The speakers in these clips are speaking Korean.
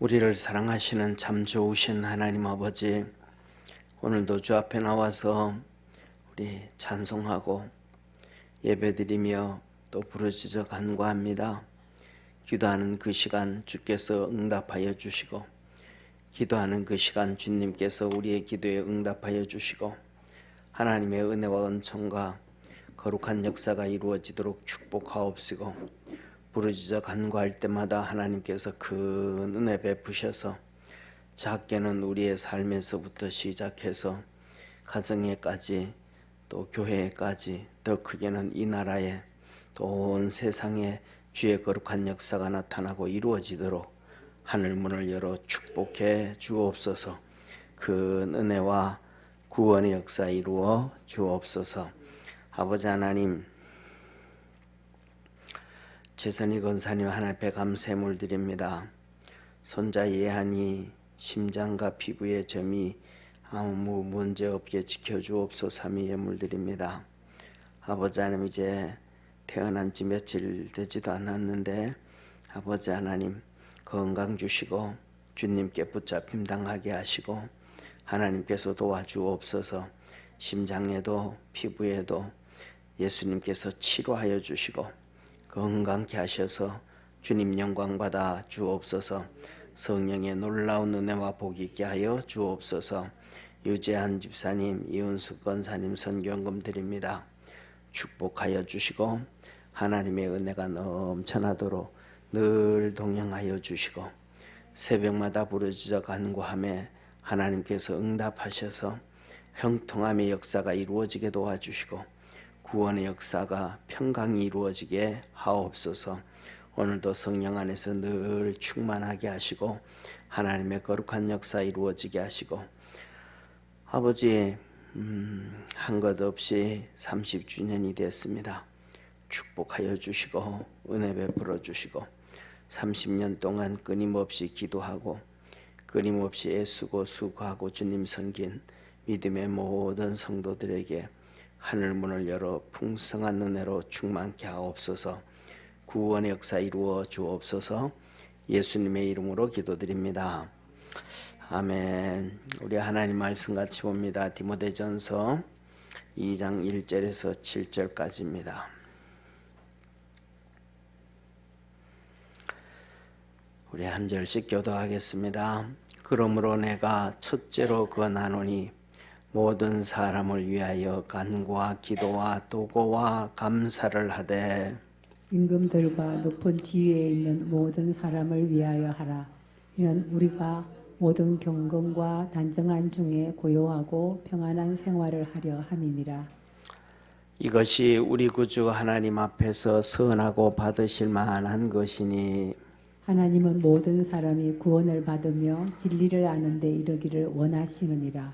우리를 사랑하시는 참 좋으신 하나님 아버지, 오늘도 주 앞에 나와서 우리 찬송하고 예배드리며 또 부르짖어 간구합니다. 기도하는 그 시간 주께서 응답하여 주시고, 기도하는 그 시간 주님께서 우리의 기도에 응답하여 주시고, 하나님의 은혜와 은총과 거룩한 역사가 이루어지도록 축복하옵시고, 부르짖어 간구할 때마다 하나님께서 큰 은혜 베푸셔서 작게는 우리의 삶에서부터 시작해서 가정에까지 또 교회에까지, 더 크게는 이 나라에 또 온 세상에 주의 거룩한 역사가 나타나고 이루어지도록 하늘 문을 열어 축복해 주옵소서. 큰 은혜와 구원의 역사 이루어 주옵소서. 아버지 하나님, 최선희 권사님 하나님 앞에 감사의 드립니다. 손자 예한이 심장과 피부의 점이 아무 문제 없게 지켜주옵소서 하며 예물 드립니다. 아버지 하나님, 이제 태어난 지 며칠 되지도 않았는데 아버지 하나님 건강 주시고 주님께 붙잡힘 당하게 하시고 하나님께서 도와주옵소서. 심장에도 피부에도 예수님께서 치료하여 주시고 건강케 하셔서 주님 영광 받아 주옵소서. 성령의 놀라운 은혜와 복이 있게 하여 주옵소서. 유재한 집사님, 이은숙 권사님 선교헌금 드립니다. 축복하여 주시고 하나님의 은혜가 넘쳐나도록 늘 동행하여 주시고, 새벽마다 부르짖어 간구하며 하나님께서 응답하셔서 형통함의 역사가 이루어지게 도와주시고 구원의 역사가 평강이 이루어지게 하옵소서. 오늘도 성령 안에서 늘 충만하게 하시고 하나님의 거룩한 역사 이루어지게 하시고, 아버지 한 것 없이 30주년이 됐습니다. 축복하여 주시고 은혜 베풀어 주시고 30년 동안 끊임없이 기도하고 끊임없이 애쓰고 수고하고 주님 섬긴 믿음의 모든 성도들에게 하늘 문을 열어 풍성한 은혜로 충만케 하옵소서. 구원의 역사 이루어 주옵소서. 예수님의 이름으로 기도드립니다. 아멘. 우리 하나님 말씀 같이 봅니다. 디모데전서 2장 1절에서 7절까지입니다. 우리 한 절씩 교도하겠습니다. 그러므로 내가 첫째로 권하노니 모든 사람을 위하여 간구와 기도와 도고와 감사를 하되 임금들과 높은 지위에 있는 모든 사람을 위하여 하라. 이는 우리가 모든 경건과 단정한 중에 고요하고 평안한 생활을 하려 함이니라. 이것이 우리 구주 하나님 앞에서 선하고 받으실 만한 것이니, 하나님은 모든 사람이 구원을 받으며 진리를 아는 데 이르기를 원하시느니라.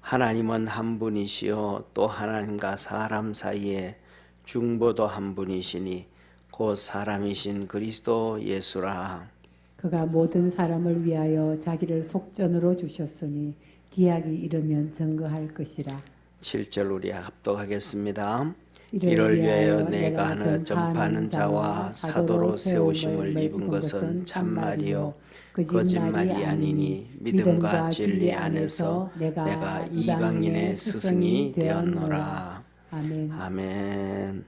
하나님은 한 분이시요 또 하나님과 사람 사이에 중보도 한 분이시니 곧 사람이신 그리스도 예수라. 그가 모든 사람을 위하여 자기를 속전으로 주셨으니 기약이 이르면 증거할 것이라. 7절 우리 합독하겠습니다. 이를 위하여 내가 하나 전파하는 자와 사도로 세우심을 입은 것은 참말이요 거짓말이 아니니 믿음과 진리 안에서 내가 이방인의 스승이 되었노라. 아멘. 아멘.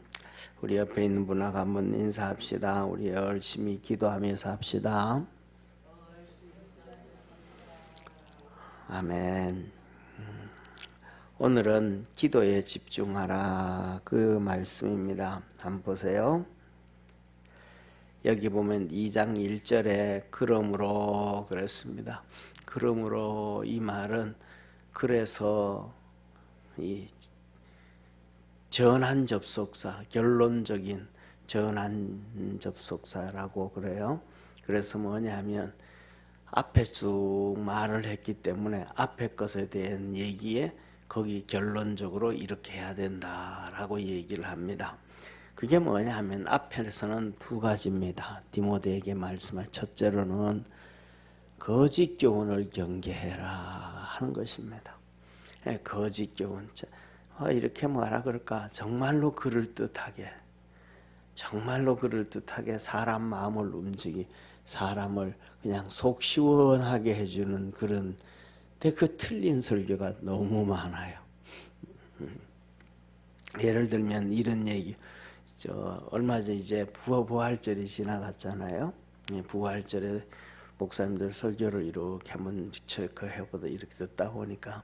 우리 옆에 있는 분하고 한번 인사합시다. 우리 열심히 기도하면서 합시다. 아멘. 오늘은 기도에 집중하라, 그 말씀입니다. 한번 보세요. 여기 보면 2장 1절에 그러므로 그랬습니다. 그러므로, 이 말은 그래서 이 전한 접속사, 결론적인 전한 접속사라고 그래요. 그래서 뭐냐면 앞에 쭉 말을 했기 때문에 앞에 것에 대한 얘기에 거기 결론적으로 이렇게 해야 된다라고 얘기를 합니다. 그게 뭐냐 하면 앞에서는 두 가지입니다. 디모데에게 말씀한 첫째로는 거짓 교훈을 경계해라 하는 것입니다. 거짓 교훈, 이렇게 뭐라 그럴까, 정말로 그럴듯하게 정말로 그럴듯하게 사람 마음을 사람을 그냥 속 시원하게 해주는 그런, 근데 그 틀린 설교가 너무 많아요. 예를 들면 이런 얘기, 얼마 전 이제 부활절이 지나갔잖아요. 부활절에 목사님들 설교를 이렇게 한번 체크해보다 이렇게 듣다 보니까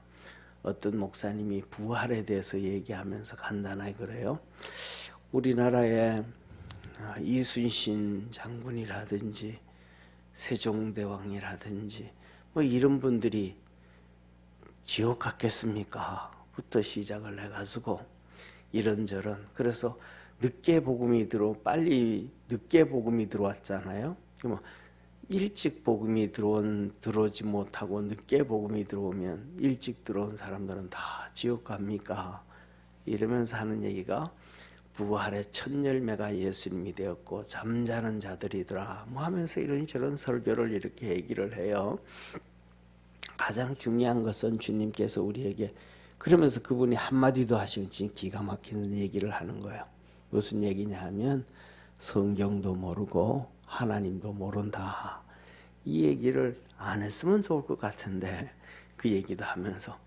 어떤 목사님이 부활에 대해서 얘기하면서 간단하게 그래요. 우리나라에 이순신 장군이라든지 세종대왕이라든지 뭐 이런 분들이 지옥 갔겠습니까? 부터 시작을 해가지고 이런저런, 그래서 늦게 복음이 들어왔잖아요. 그러면 일찍 복음이 들어오지 못하고 늦게 복음이 들어오면 일찍 들어온 사람들은 다 지옥 갑니까? 이러면서 하는 얘기가 부활의 첫 열매가 예수님이 되었고 잠자는 자들이더라 뭐 하면서 이런저런 설교를 이렇게 얘기를 해요. 가장 중요한 것은 주님께서 우리에게, 그러면서 그분이 한마디도 하시면 진짜 기가 막히는 얘기를 하는 거예요. 무슨 얘기냐 하면 성경도 모르고 하나님도 모른다. 이 얘기를 안 했으면 좋을 것 같은데 그 얘기도 하면서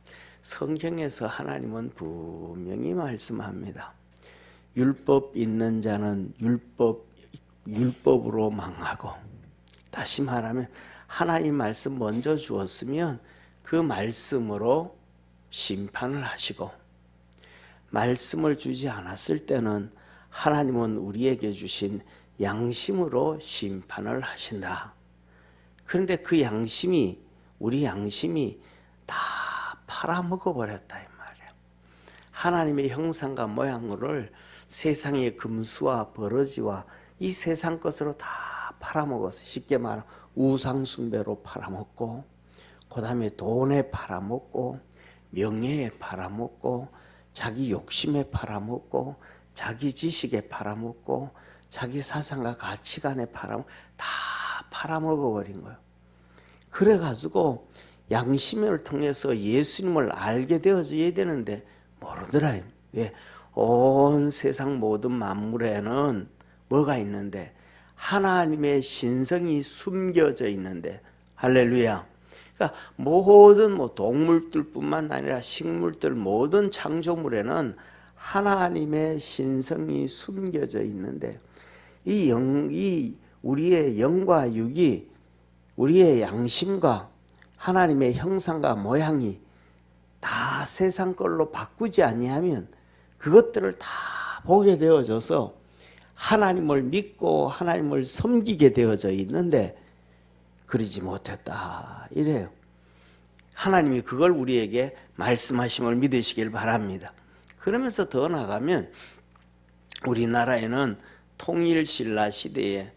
성경에서 하나님은 분명히 말씀합니다. 율법 있는 자는 율법으로 망하고, 다시 말하면 하나님 말씀 먼저 주었으면 그 말씀으로 심판을 하시고, 말씀을 주지 않았을 때는 하나님은 우리에게 주신 양심으로 심판을 하신다. 그런데 그 양심이, 우리 양심이 다 팔아먹어 버렸다 이 말이에요. 하나님의 형상과 모양을 세상의 금수와 버러지와 이 세상 것으로 다 팔아먹어서, 쉽게 말하면 우상 숭배로 팔아먹고, 그 다음에 돈에 팔아먹고, 명예에 팔아먹고, 자기 욕심에 팔아먹고, 자기 지식에 팔아먹고, 자기 사상과 가치관에 다 팔아먹어버린 거예요. 그래가지고 양심을 통해서 예수님을 알게 되어져야 되는데 모르더라. 왜? 온 세상 모든 만물에는 뭐가 있는데? 하나님의 신성이 숨겨져 있는데, 할렐루야. 그러니까 모든 동물들뿐만 아니라 식물들 모든 창조물에는 하나님의 신성이 숨겨져 있는데, 이 우리의 영과 육이, 우리의 양심과 하나님의 형상과 모양이 다 세상 걸로 바꾸지 아니하면 그것들을 다 보게 되어져서 하나님을 믿고 하나님을 섬기게 되어져 있는데 그러지 못했다 이래요. 하나님이 그걸 우리에게 말씀하심을 믿으시길 바랍니다. 그러면서 더 나가면 우리나라에는 통일신라 시대면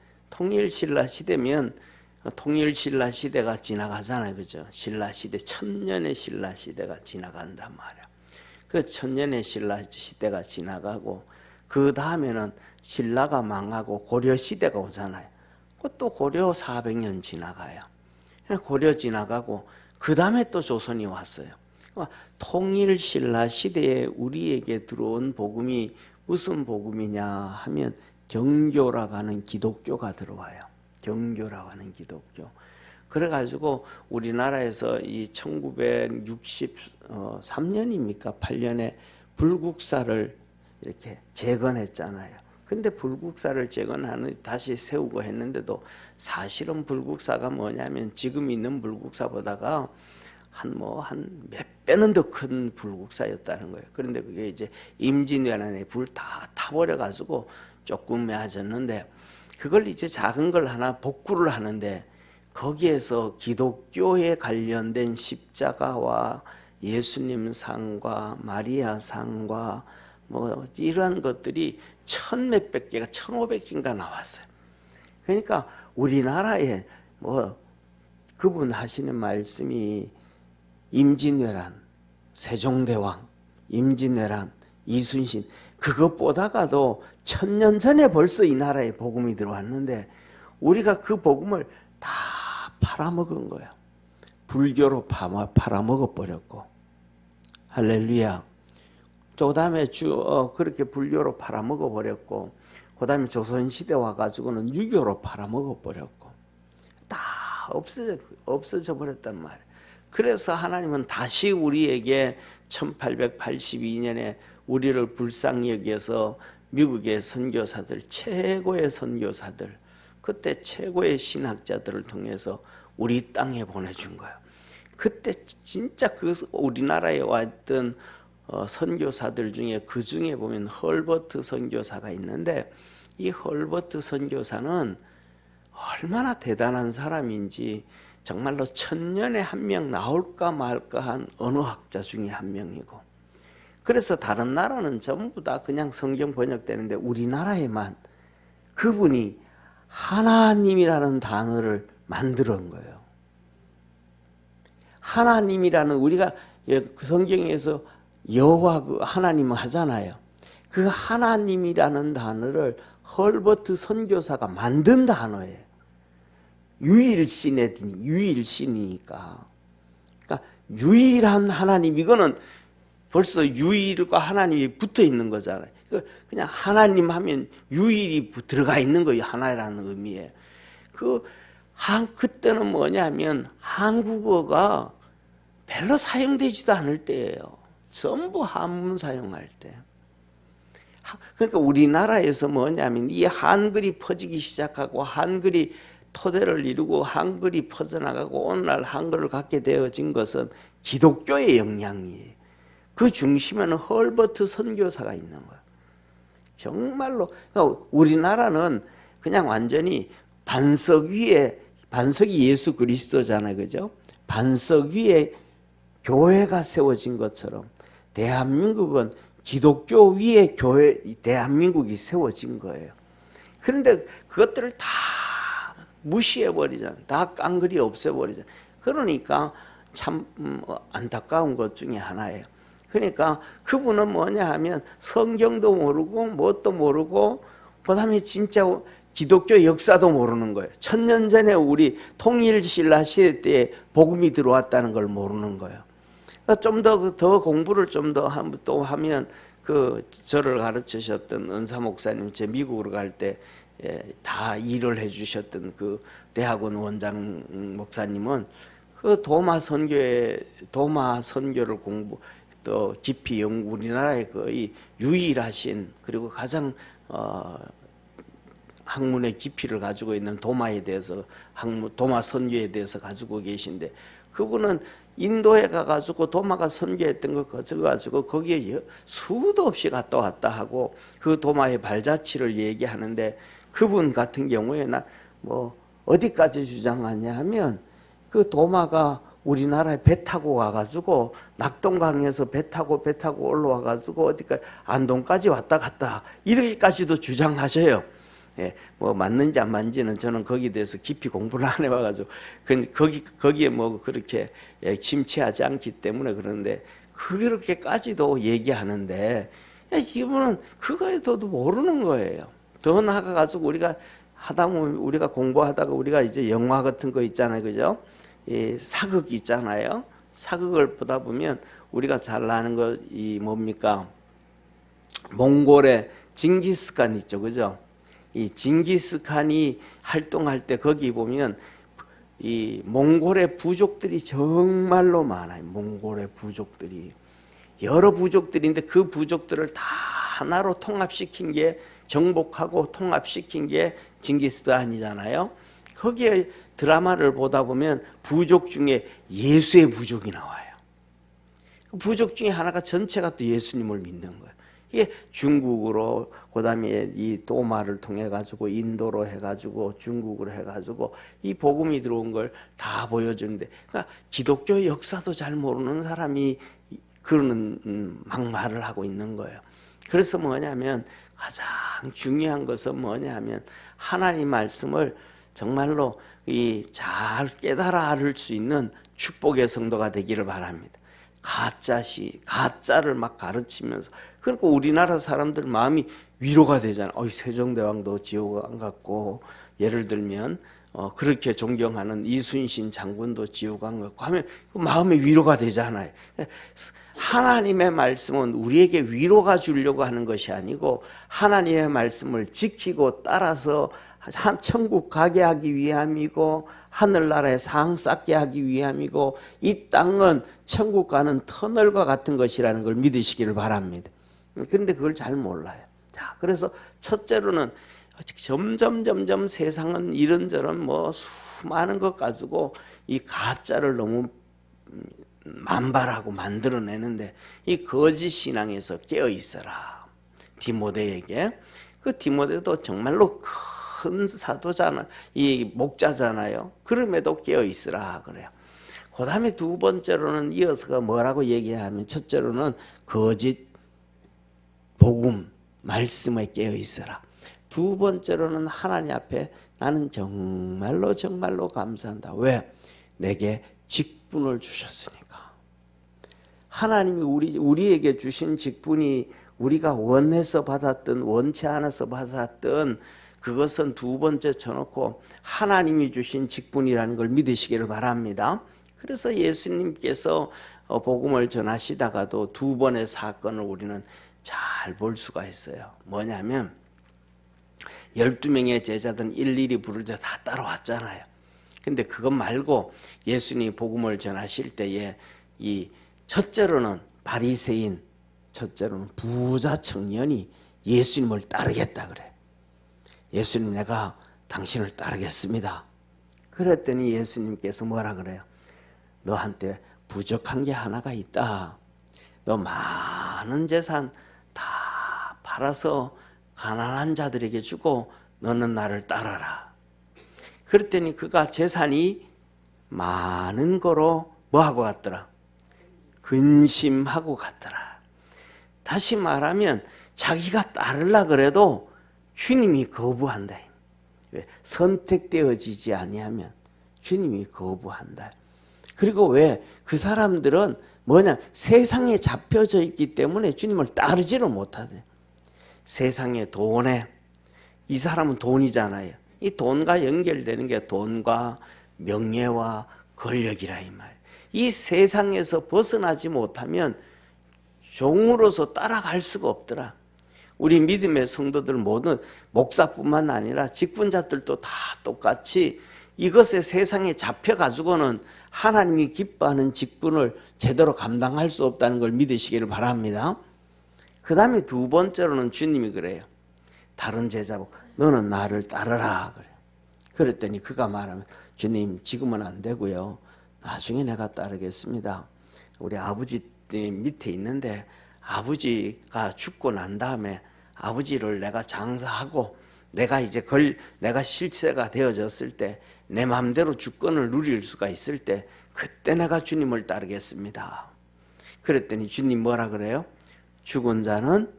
통일신라 시대가 지나가잖아요. 그죠? 신라 시대, 천년의 신라 시대가 지나간단 말이야. 그 천년의 신라 시대가 지나가고 그 다음에는 신라가 망하고 고려 시대가 오잖아요. 그것도 고려 400년 지나가요. 고려 지나가고 그 다음에 또 조선이 왔어요. 통일신라 시대에 우리에게 들어온 복음이 무슨 복음이냐 하면 경교라고 하는 기독교가 들어와요. 경교라고 하는 기독교. 그래가지고 우리나라에서 이 1963년입니까? 8년에 불국사를 이렇게 재건했잖아요. 근데 불국사를 재건하는, 다시 세우고 했는데도 사실은 불국사가 뭐냐면 지금 있는 불국사보다가 한 몇 배는 더 큰 불국사였다는 거예요. 그런데 그게 이제 임진왜란에 불 다 타버려가지고 조금 매아졌는데, 그걸 이제 작은 걸 하나 복구를 하는데 거기에서 기독교에 관련된 십자가와 예수님 상과 마리아 상과 뭐 이러한 것들이 1000몇백 개가 1500개인가 나왔어요. 그러니까 우리나라에 그분 하시는 말씀이 임진왜란, 세종대왕, 임진왜란, 이순신, 그것보다가도 1000년 전에 벌써 이 나라에 복음이 들어왔는데 우리가 그 복음을 다 팔아먹은 거야. 불교로 팔아먹어버렸고, 할렐루야. 그 다음에 그렇게 불교로 팔아먹어버렸고, 그 다음에 조선시대 와가지고는 유교로 팔아먹어버렸고 다 없어져 버렸단 말이에요. 그래서 하나님은 다시 우리에게 1882년에 우리를 불쌍히 여겨서 미국의 선교사들, 최고의 선교사들, 그때 최고의 신학자들을 통해서 우리 땅에 보내준 거예요. 그때 진짜 그 우리나라에 왔던 선교사들 중에 그 중에 보면 헐버트 선교사가 있는데 이 헐버트 선교사는 얼마나 대단한 사람인지 정말로 1000년에 한 명 나올까 말까 한 언어학자 중에 한 명이고, 그래서 다른 나라는 전부 다 그냥 성경 번역되는데 우리나라에만 그분이 하나님이라는 단어를 만들어온 거예요. 하나님이라는, 우리가 그 성경에서 여호와 그 하나님 하잖아요. 그 하나님이라는 단어를 헐버트 선교사가 만든 단어예요. 유일신이니까. 그러니까 유일한 하나님, 이거는 벌써 유일과 하나님이 붙어 있는 거잖아요. 그냥 하나님 하면 유일이 들어가 있는 거예요. 하나라는 의미에. 그때는 뭐냐면 한국어가 별로 사용되지도 않을 때예요. 전부 한문 사용할 때. 그러니까 우리나라에서 뭐냐면 이 한글이 퍼지기 시작하고 한글이 토대를 이루고 한글이 퍼져나가고 오늘날 한글을 갖게 되어진 것은 기독교의 영향이에요. 그 중심에는 헐버트 선교사가 있는 거예요. 정말로. 그러니까 우리나라는 그냥 완전히 반석 위에, 반석이 예수 그리스도잖아요. 그죠? 반석 위에 교회가 세워진 것처럼 대한민국은 기독교 위에 교회, 대한민국이 세워진 거예요. 그런데 그것들을 다 무시해버리잖아요. 다 깡그리 없애버리잖아요. 그러니까 참 안타까운 것 중에 하나예요. 그러니까 그분은 뭐냐 하면 성경도 모르고 뭣도 모르고 그 다음에 진짜 기독교 역사도 모르는 거예요. 1000년 전에 우리 통일신라 시대 때 복음이 들어왔다는 걸 모르는 거예요. 좀 더 공부를 좀 더 또 하면 저를 가르치셨던 은사 목사님, 제 미국으로 갈 때 다 일을 해주셨던 그 대학원 원장 목사님은 그 도마 선교를 공부 또 깊이 우리나라의 거의 유일하신, 그리고 가장 학문의 깊이를 가지고 있는 도마에 대해서, 도마 선교에 대해서 가지고 계신데, 그분은 인도에 가가지고 도마가 선교했던 거 가지고 거기에 수도 없이 갔다 왔다 하고 그 도마의 발자취를 얘기하는데, 그분 같은 경우에 뭐 어디까지 주장하냐 하면 그 도마가 우리나라에 배 타고 와가지고 낙동강에서 배 타고 올라와가지고 어디까지 안동까지 왔다 갔다 이렇게까지도 주장하셔요. 예, 뭐 맞는지 안 맞는지는 저는 거기에 대해서 깊이 공부를 안 해봐가지고 거기에 뭐 그렇게 심취하지 않기 때문에 그러는데, 그렇게까지도 얘기하는데 이분은 그거에 더도 모르는 거예요. 더 나아가가지고 우리가 하다 보면, 우리가 공부하다가 우리가 이제 영화 같은 거 있잖아요, 그죠? 사극 있잖아요. 사극을 보다 보면 우리가 잘 아는 거 뭡니까? 몽골의 징기스칸 있죠, 그죠? 이 징기스칸이 활동할 때 거기 보면 이 몽골의 부족들이 정말로 많아요. 몽골의 부족들이 여러 부족들인데 그 부족들을 다 하나로 통합시킨 게, 정복하고 통합시킨 게 징기스칸이잖아요. 거기에 드라마를 보다 보면 부족 중에 예수의 부족이 나와요. 부족 중에 하나가 전체가 또 예수님을 믿는 거예요. 이게 중국으로, 그 다음에 이 도마를 통해 가지고 인도로 해가지고 중국으로 해가지고 이 복음이 들어온 걸 다 보여주는데, 그러니까 기독교 역사도 잘 모르는 사람이 그러는 막말을 하고 있는 거예요. 그래서 뭐냐면 가장 중요한 것은 뭐냐면 하나님 말씀을 정말로 잘 깨달아 알 수 있는 축복의 성도가 되기를 바랍니다. 가짜를 막 가르치면서, 그러니까 우리나라 사람들 마음이 위로가 되잖아. 세종대왕도 지옥 안 갔고, 예를 들면 그렇게 존경하는 이순신 장군도 지옥 간 것 하면 마음의 위로가 되잖아요. 하나님의 말씀은 우리에게 위로가 주려고 하는 것이 아니고 하나님의 말씀을 지키고 따라서 천국 가게 하기 위함이고 하늘나라에 상 쌓게 하기 위함이고 이 땅은 천국 가는 터널과 같은 것이라는 걸 믿으시기를 바랍니다. 그런데 그걸 잘 몰라요. 자, 그래서 첫째로는 점점 세상은 이런저런 뭐 수많은 것 가지고 이 가짜를 너무 만발하고 만들어내는데 이 거짓 신앙에서 깨어 있어라. 디모데에게. 그 디모데도 정말로 큰 사도잖아, 이 목자잖아요. 그럼에도 깨어 있으라 그래요. 그 다음에 두 번째로는 이어서가 뭐라고 얘기하면 첫째로는 거짓 복음 말씀에 깨어 있어라. 두 번째로는 하나님 앞에 나는 정말로 감사한다. 왜? 내게 직분을 주셨으니까. 하나님이 우리에게 주신 직분이 우리가 원해서 받았든 원치 않아서 받았든 그것은 두 번째 쳐놓고 하나님이 주신 직분이라는 걸 믿으시기를 바랍니다. 그래서 예수님께서 복음을 전하시다가도 두 번의 사건을 우리는 잘 볼 수가 있어요. 뭐냐면 12명의 제자들은 일일이 부를 때 다 따라왔잖아요. 근데 그것 말고 예수님이 복음을 전하실 때에 이 첫째로는 바리새인, 첫째로는 부자 청년이 예수님을 따르겠다 그래. 예수님, 내가 당신을 따르겠습니다. 그랬더니 예수님께서 뭐라 그래요? 너한테 부족한 게 하나가 있다. 너 많은 재산 다 팔아서 가난한 자들에게 주고 너는 나를 따라라. 그랬더니 그가 재산이 많은 거로 뭐하고 갔더라? 근심하고 갔더라. 다시 말하면 자기가 따르려 그래도 주님이 거부한다. 왜? 선택되어지지 아니하면 주님이 거부한다. 그리고 왜? 그 사람들은 뭐냐? 세상에 잡혀져 있기 때문에 주님을 따르지를 못하대. 세상의 돈에, 이 사람은 돈이잖아요. 이 돈과 연결되는 게 돈과 명예와 권력이라 이 말. 이 세상에서 벗어나지 못하면 종으로서 따라갈 수가 없더라. 우리 믿음의 성도들 모든 목사뿐만 아니라 직분자들도 다 똑같이 이것에 세상에 잡혀가지고는 하나님이 기뻐하는 직분을 제대로 감당할 수 없다는 걸 믿으시기를 바랍니다. 그 다음에 두 번째로는 주님이 그래요. 다른 제자보고 너는 나를 따르라 그래요. 그랬더니 그가 말하면 주님, 지금은 안 되고요. 나중에 내가 따르겠습니다. 우리 아버지 밑에 있는데 아버지가 죽고 난 다음에 아버지를 내가 장사하고 내가 이제 내가 실세가 되어졌을 때 내 마음대로 주권을 누릴 수가 있을 때 그때 내가 주님을 따르겠습니다. 그랬더니 주님 뭐라 그래요? 죽은 자는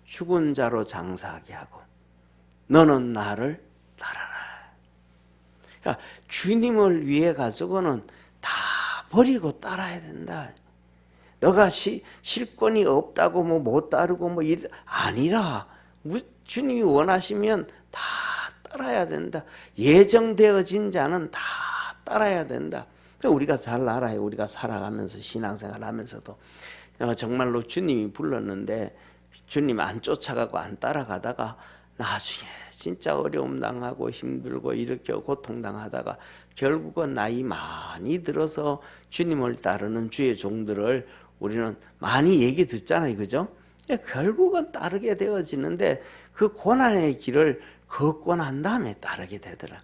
죽은 자로 장사하게 하고 너는 나를 따라라. 그러니까 주님을 위해 가지고는 다 버리고 따라야 된다. 너가 실권이 없다고 뭐 못 따르고 뭐 아니라 주님이 원하시면 다 따라야 된다. 예정되어진 자는 다 따라야 된다. 그러니까 우리가 잘 알아요. 우리가 살아가면서 신앙생활하면서도 정말로 주님이 불렀는데 주님 안 쫓아가고 안 따라가다가 나중에 진짜 어려움 당하고 힘들고 이렇게 고통당하다가 결국은 나이 많이 들어서 주님을 따르는 주의 종들을 우리는 많이 얘기 듣잖아요. 그죠? 결국은 따르게 되어지는데 그 고난의 길을 걷고 난 다음에 따르게 되더라.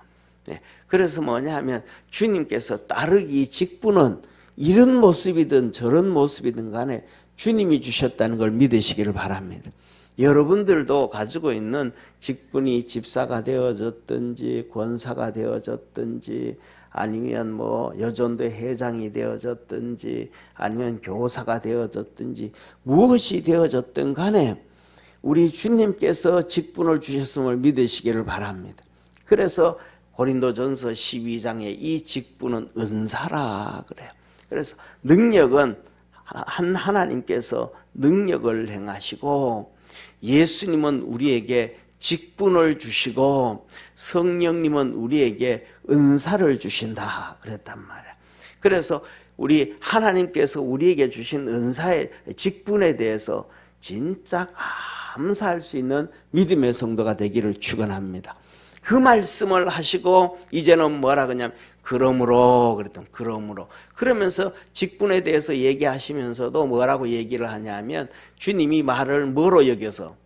그래서 뭐냐 하면 주님께서 따르기 직분은 이런 모습이든 저런 모습이든 간에 주님이 주셨다는 걸 믿으시기를 바랍니다. 여러분들도 가지고 있는 직분이 집사가 되어졌든지 권사가 되어졌든지 아니면 뭐 여전도 회장이 되어졌든지 아니면 교사가 되어졌든지 무엇이 되어졌든 간에 우리 주님께서 직분을 주셨음을 믿으시기를 바랍니다. 그래서 고린도전서 12장에 이 직분은 은사라 그래요. 그래서 능력은 하나님께서 능력을 행하시고 예수님은 우리에게 직분을 주시고 성령님은 우리에게 은사를 주신다 그랬단 말이야. 그래서 우리 하나님께서 우리에게 주신 은사의 직분에 대해서 진짜 감사할 수 있는 믿음의 성도가 되기를 축원합니다. 그 말씀을 하시고 이제는 뭐라 그러냐면 그러므로 그랬던 그러므로 그러면서 직분에 대해서 얘기하시면서도 뭐라고 얘기를 하냐면 주님이 말을 뭐로 여겨서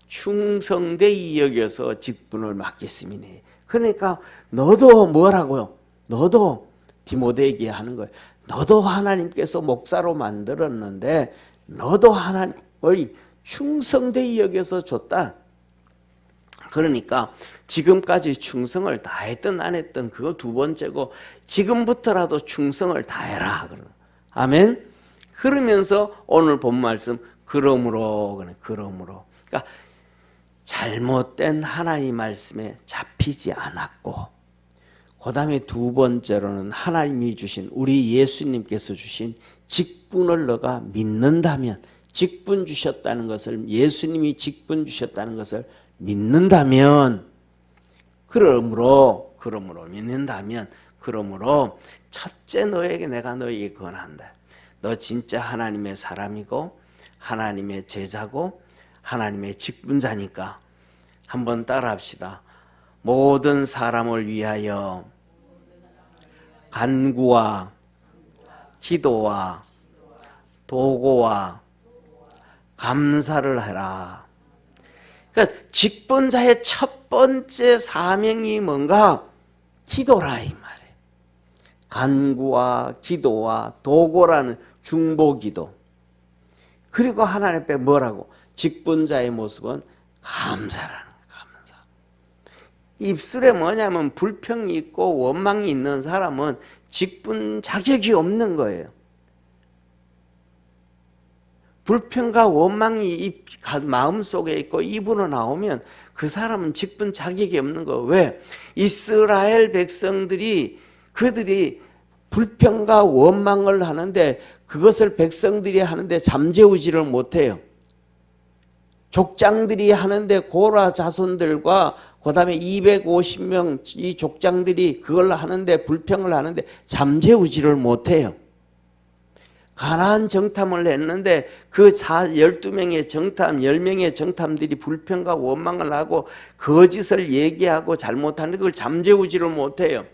충성되이 여겨서 직분을 맡겠음이니. 그러니까 너도 뭐라고요? 너도 디모데에게 하는 거예요. 너도 하나님께서 목사로 만들었는데 너도 하나님의 충성되이 여겨서 줬다. 그러니까 지금까지 충성을 다했든 안 했든 그거 두 번째고 지금부터라도 충성을 다해라. 아멘. 그러면서 오늘 본 말씀 그러므로 그러니까 잘못된 하나님 말씀에 잡히지 않았고 그 다음에 두 번째로는 하나님이 주신 우리 예수님께서 주신 직분을 너가 믿는다면 직분 주셨다는 것을 예수님이 직분 주셨다는 것을 믿는다면 그러므로 믿는다면 그러므로 첫째 너에게 내가 너에게 권한다. 너 진짜 하나님의 사람이고 하나님의 제자고 하나님의 직분자니까 한번 따라합시다. 모든 사람을 위하여 간구와 기도와 도고와 감사를 해라. 그러니까 직분자의 첫 번째 사명이 뭔가? 기도라 이 말이에요. 간구와 기도와 도고라는 중보기도. 그리고 하나님 앞에 뭐라고? 직분자의 모습은 감사라는 거예요. 감사. 입술에 뭐냐면 불평이 있고 원망이 있는 사람은 직분 자격이 없는 거예요. 불평과 원망이 마음속에 있고 입으로 나오면 그 사람은 직분 자격이 없는 거예요. 왜? 이스라엘 백성들이 그들이 불평과 원망을 하는데 그것을 백성들이 하는데 잠재우지를 못해요. 족장들이 하는데 고라 자손들과 그 다음에 250명 이 족장들이 그걸 하는데 불평을 하는데 잠재우지를 못해요. 가나안 정탐을 했는데 그 12명의 정탐, 10명의 정탐들이 불평과 원망을 하고 거짓을 얘기하고 잘못하는데 그걸 잠재우지를 못해요.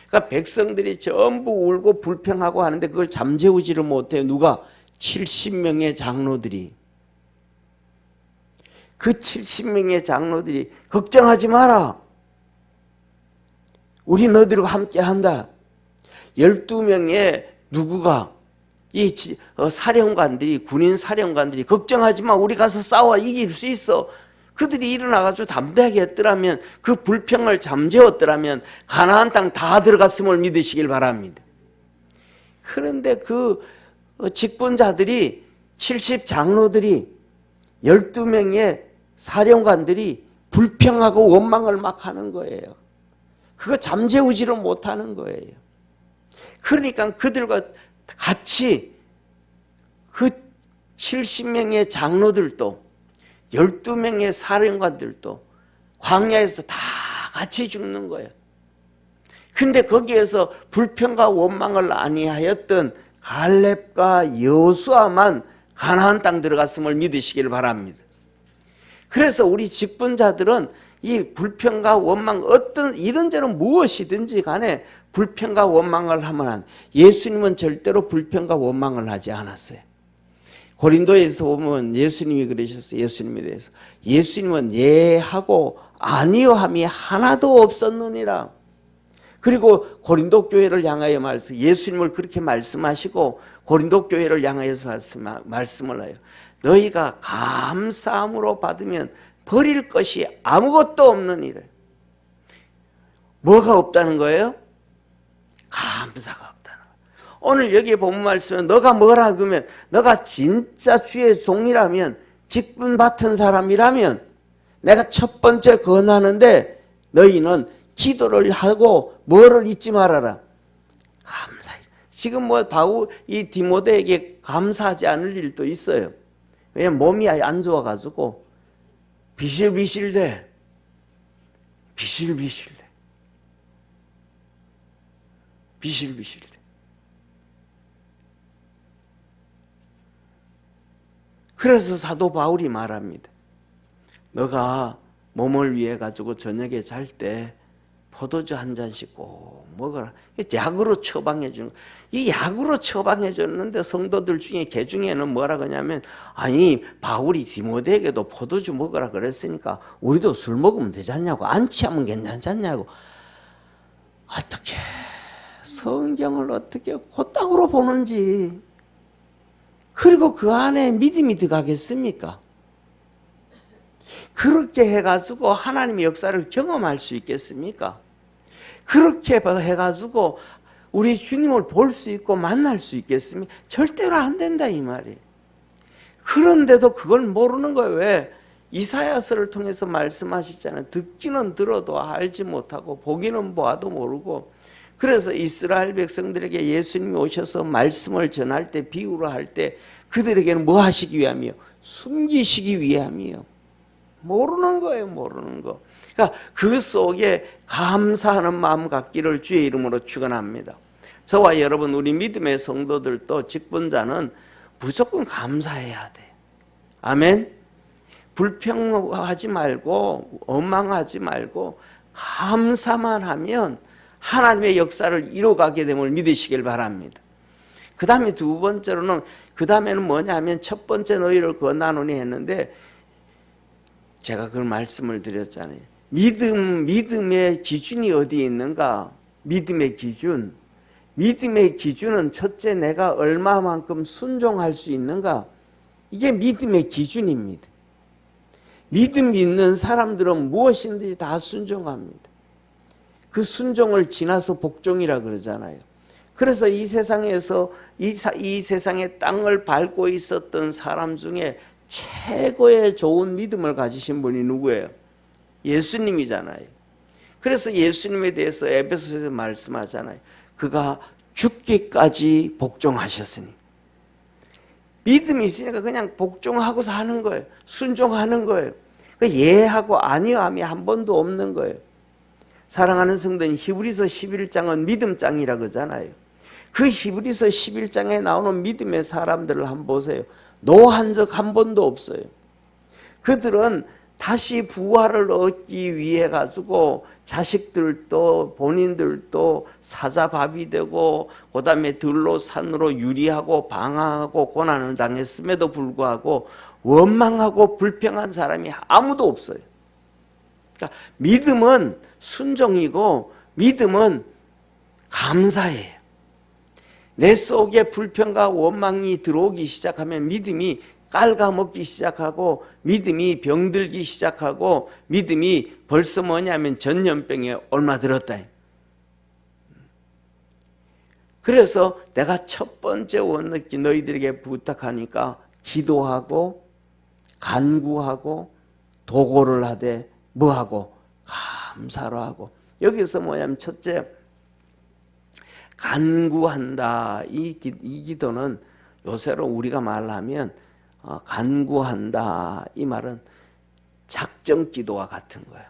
그러니까 백성들이 전부 울고 불평하고 하는데 그걸 잠재우지를 못해요. 누가? 70명의 장로들이. 그 70명의 장로들이 걱정하지 마라. 우리 너희들과 함께 한다. 12명의 누구가? 이 사령관들이 군인 사령관들이 걱정하지 마. 우리 가서 싸워 이길 수 있어. 그들이 일어나가지고 담대하게 했더라면 그 불평을 잠재웠더라면 가나안 땅 다 들어갔음을 믿으시길 바랍니다. 그런데 그 직분자들이 70 장로들이 12명의 사령관들이 불평하고 원망을 막 하는 거예요. 그거 잠재우지를 못하는 거예요. 그러니까 그들과 같이 그 70명의 장로들도 12명의 사령관들도 광야에서 다 같이 죽는 거예요. 근데 거기에서 불평과 원망을 아니하였던 갈렙과 여호수아만 가나안 땅 들어갔음을 믿으시길 바랍니다. 그래서 우리 직분자들은 이 불평과 원망 어떤 이런저런 무엇이든지 간에 불평과 원망을 하면 예수님은 절대로 불평과 원망을 하지 않았어요. 고린도에서 보면 예수님이 그러셨어요. 예수님에 대해서 예수님은 예하고 아니요함이 하나도 없었느니라. 그리고 고린도 교회를 향하여 예수님을 그렇게 말씀하시고 고린도 교회를 향하여서 말씀을 해요. 너희가 감사함으로 받으면 버릴 것이 아무것도 없느니라. 뭐가 없다는 거예요? 감사가 없다는 거예요. 오늘 여기에 본 말씀은 너가 뭐라 그러면 너가 진짜 주의 종이라면 직분 받은 사람이라면 내가 첫 번째 권하는데 너희는 기도를 하고 뭐를 잊지 말아라. 감사해. 지금 뭐 바울 이 디모데에게 감사하지 않을 일도 있어요. 왜냐면 몸이 안 좋아가지고 비실비실대. 비실비실대. 비실비실대. 그래서 사도 바울이 말합니다. 너가 몸을 위해 가지고 저녁에 잘 때 포도주 한 잔씩 꼭 먹어라. 약으로 처방해 주는 거야. 이 약으로 처방해 줬는데 성도들 중에 개 중에는 뭐라 그러냐면 아니 바울이 디모데에게도 포도주 먹으라 그랬으니까 우리도 술 먹으면 되지 않냐고, 안 취하면 괜찮지 않냐고. 어떻게 성경을 어떻게 그따구로 보는지, 그리고 그 안에 믿음이 들어가겠습니까? 그렇게 해가지고 하나님의 역사를 경험할 수 있겠습니까? 그렇게 해가지고 우리 주님을 볼 수 있고 만날 수 있겠습니까? 절대로 안 된다 이 말이에요. 그런데도 그걸 모르는 거예요. 왜? 이사야서를 통해서 말씀하시잖아요. 듣기는 들어도 알지 못하고 보기는 보아도 모르고. 그래서 이스라엘 백성들에게 예수님이 오셔서 말씀을 전할 때, 비유를 할 때 그들에게는 뭐 하시기 위함이요? 숨기시기 위함이요. 모르는 거예요, 모르는 거. 그러니까 그 속에 감사하는 마음 갖기를 주의 이름으로 축원합니다. 저와 여러분, 우리 믿음의 성도들도 직분자는 무조건 감사해야 돼. 아멘. 불평하지 말고 원망하지 말고 감사만 하면 하나님의 역사를 이루어가게 됨을 믿으시길 바랍니다. 그 다음에 두 번째로는, 그 다음에는 뭐냐면, 첫 번째 너희를 권하노니 했는데 제가 그걸 말씀을 드렸잖아요. 믿음의 기준이 어디에 있는가? 믿음의 기준. 믿음의 기준은 첫째, 내가 얼마만큼 순종할 수 있는가? 이게 믿음의 기준입니다. 믿음 있는 사람들은 무엇이든지 다 순종합니다. 그 순종을 지나서 복종이라 그러잖아요. 그래서 이 세상에서 이 세상의 땅을 밟고 있었던 사람 중에 최고의 좋은 믿음을 가지신 분이 누구예요? 예수님이잖아요. 그래서 예수님에 대해서 에베소서에서 말씀하잖아요. 그가 죽기까지 복종하셨으니. 믿음이 있으니까 그냥 복종하고 사는 거예요. 순종하는 거예요. 예하고 아니함이 한 번도 없는 거예요. 사랑하는 성도님, 히브리서 11장은 믿음장이라 그러잖아요. 그 히브리서 11장에 나오는 믿음의 사람들을 한번 보세요. 노한 적 한 번도 없어요. 그들은 다시 부활을 얻기 위해 가지고 자식들도 본인들도 사자밥이 되고, 그 다음에 들로 산으로 유리하고 방황하고 고난을 당했음에도 불구하고 원망하고 불평한 사람이 아무도 없어요. 그러니까 믿음은 순종이고 믿음은 감사예요. 내 속에 불평과 원망이 들어오기 시작하면 믿음이 깔아먹기 시작하고, 믿음이 병들기 시작하고, 믿음이 벌써 뭐냐면 전염병에 옮아들었다. 그래서 내가 첫 번째 원력이 너희들에게 부탁하니까 기도하고 간구하고 도고를 하되 뭐하고? 감사로 하고. 여기서 뭐냐면 첫째, 간구한다. 이 기도는 요새로 우리가 말하면 간구한다. 이 말은 작정 기도와 같은 거예요.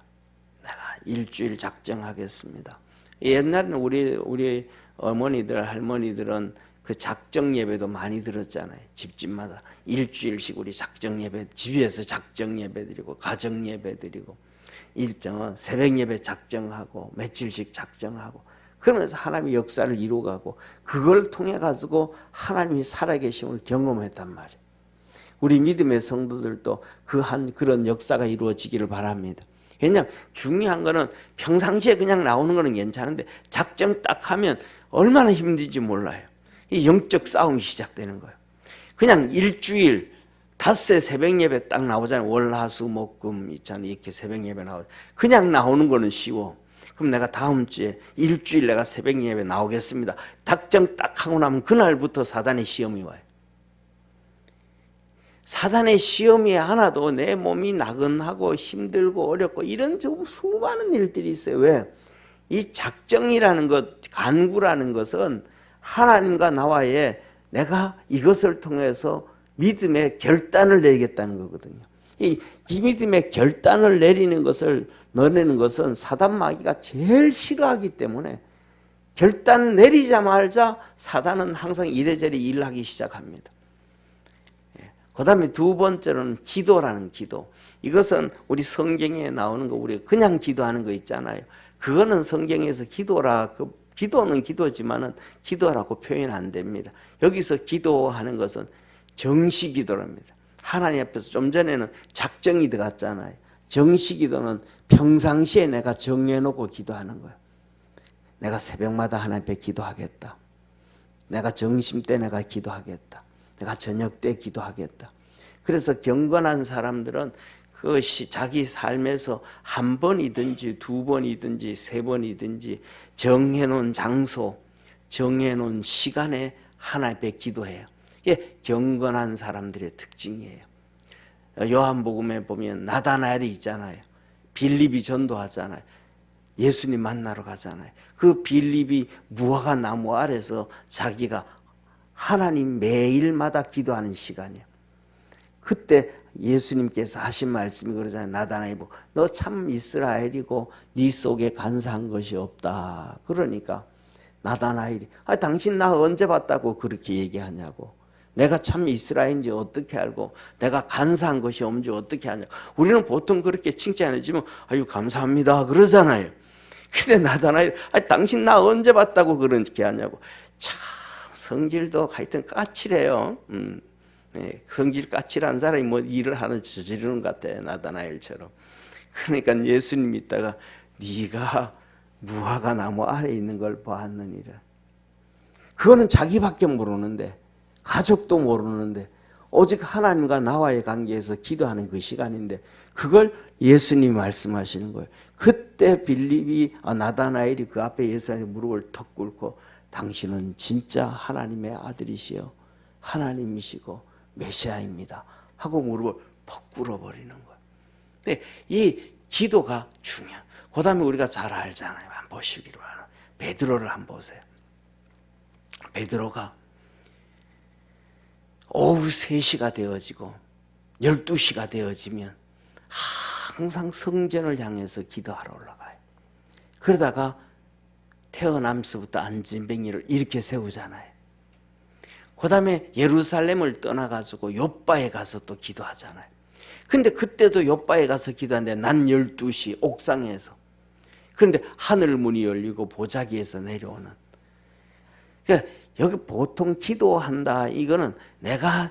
내가 일주일 작정하겠습니다. 옛날에는 우리 어머니들, 할머니들은 그 작정 예배도 많이 들었잖아요. 집집마다 일주일씩 우리 작정 예배, 집에서 작정 예배 드리고 가정 예배 드리고, 일정은 새벽 예배 작정하고 며칠씩 작정하고, 그러면서 하나님의 역사를 이루어가고, 그걸 통해 가지고 하나님이 살아계심을 경험했단 말이에요. 우리 믿음의 성도들도 그런 역사가 이루어지기를 바랍니다. 왜냐하면 중요한 거는 평상시에 그냥 나오는 거는 괜찮은데 작정 딱 하면 얼마나 힘든지 몰라요. 이 영적 싸움이 시작되는 거예요. 그냥 일주일 닷새 새벽 예배 딱 나오잖아요. 월, 화, 수, 목, 금 있잖아요. 이렇게 새벽 예배 나오죠. 그냥 나오는 거는 쉬워. 그럼 내가 다음 주에 일주일 내가 새벽 예배 나오겠습니다. 작정 딱 하고 나면 그날부터 사단의 시험이 와요. 사단의 시험이 하나도 내 몸이 나긋하고 힘들고 어렵고 이런 수많은 일들이 있어요. 왜? 이 작정이라는 것, 간구라는 것은 하나님과 나와의 내가 이것을 통해서 믿음의 결단을 내겠다는 거거든요. 이 믿음의 결단을 내리는 것은 사단 마귀가 제일 싫어하기 때문에 결단 내리자마자 사단은 항상 이래저래 일하기 시작합니다. 그 다음에 두 번째로는 기도라는 기도. 이것은 우리 성경에 나오는 거, 우리 그냥 기도하는 거 있잖아요. 그거는 성경에서 기도는 기도지만은 기도라고 표현 안 됩니다. 여기서 기도하는 것은 정시 기도랍니다. 하나님 앞에서 좀 전에는 작정이 들어갔잖아요. 정시 기도는 평상시에 내가 정해놓고 기도하는 거예요. 내가 새벽마다 하나님 앞에 기도하겠다. 내가 점심 때 내가 기도하겠다. 내가 저녁 때 기도하겠다. 그래서 경건한 사람들은 그것이 자기 삶에서 한 번이든지 두 번이든지 세 번이든지 정해놓은 장소, 정해놓은 시간에 하나님 앞에 기도해요. 이게 경건한 사람들의 특징이에요. 요한복음에 보면 나다나엘이 있잖아요. 빌립이 전도하잖아요. 예수님 만나러 가잖아요. 그 빌립이 무화과 나무 아래서 자기가 하나님 매일마다 기도하는 시간이에요. 그때 예수님께서 하신 말씀이 그러잖아요. 나다나엘 보고 너 참 이스라엘이고 네 속에 간사한 것이 없다. 그러니까 나다나엘이 당신 나 언제 봤다고 그렇게 얘기하냐고. 내가 참 이스라엘인지 어떻게 알고 내가 간사한 것이 없는지 어떻게 하냐고. 우리는 보통 그렇게 칭찬해주면 아유 감사합니다 그러잖아요. 근데 나다나엘 당신 나 언제 봤다고 그렇게 하냐고. 참 성질도 하여튼 까칠해요. 네, 성질 까칠한 사람이 뭐 일을 하는 저지르는 것 같아. 나다나엘처럼. 그러니까 예수님 있다가 네가 무화과 나무 아래에 있는 걸 보았느니라. 그거는 자기밖에 모르는데 가족도 모르는데 오직 하나님과 나와의 관계에서 기도하는 그 시간인데 그걸 예수님이 말씀하시는 거예요. 그때 빌립이 나다나엘이 그 앞에 예수님의 무릎을 턱 꿇고 당신은 진짜 하나님의 아들이시여 하나님이시고 메시아입니다 하고 무릎을 퍽 꿇어버리는 거예요. 근데 이 기도가 중요해요. 그 다음에 우리가 잘 알잖아요. 한번 보시기로 하는 베드로를 한번 보세요. 베드로가 오후 3시가 되어지고 12시가 되어지면 항상 성전을 향해서 기도하러 올라가요. 그러다가 태어나면서부터 안진뱅이를 이렇게 세우잖아요. 그 다음에 예루살렘을 떠나가지고 요바에 가서 또 기도하잖아요. 근데 그때도 요바에 가서 기도하는데 낮 12시 옥상에서. 그런데 하늘 문이 열리고 보자기에서 내려오는. 그러니까 여기 보통 기도한다 이거는 내가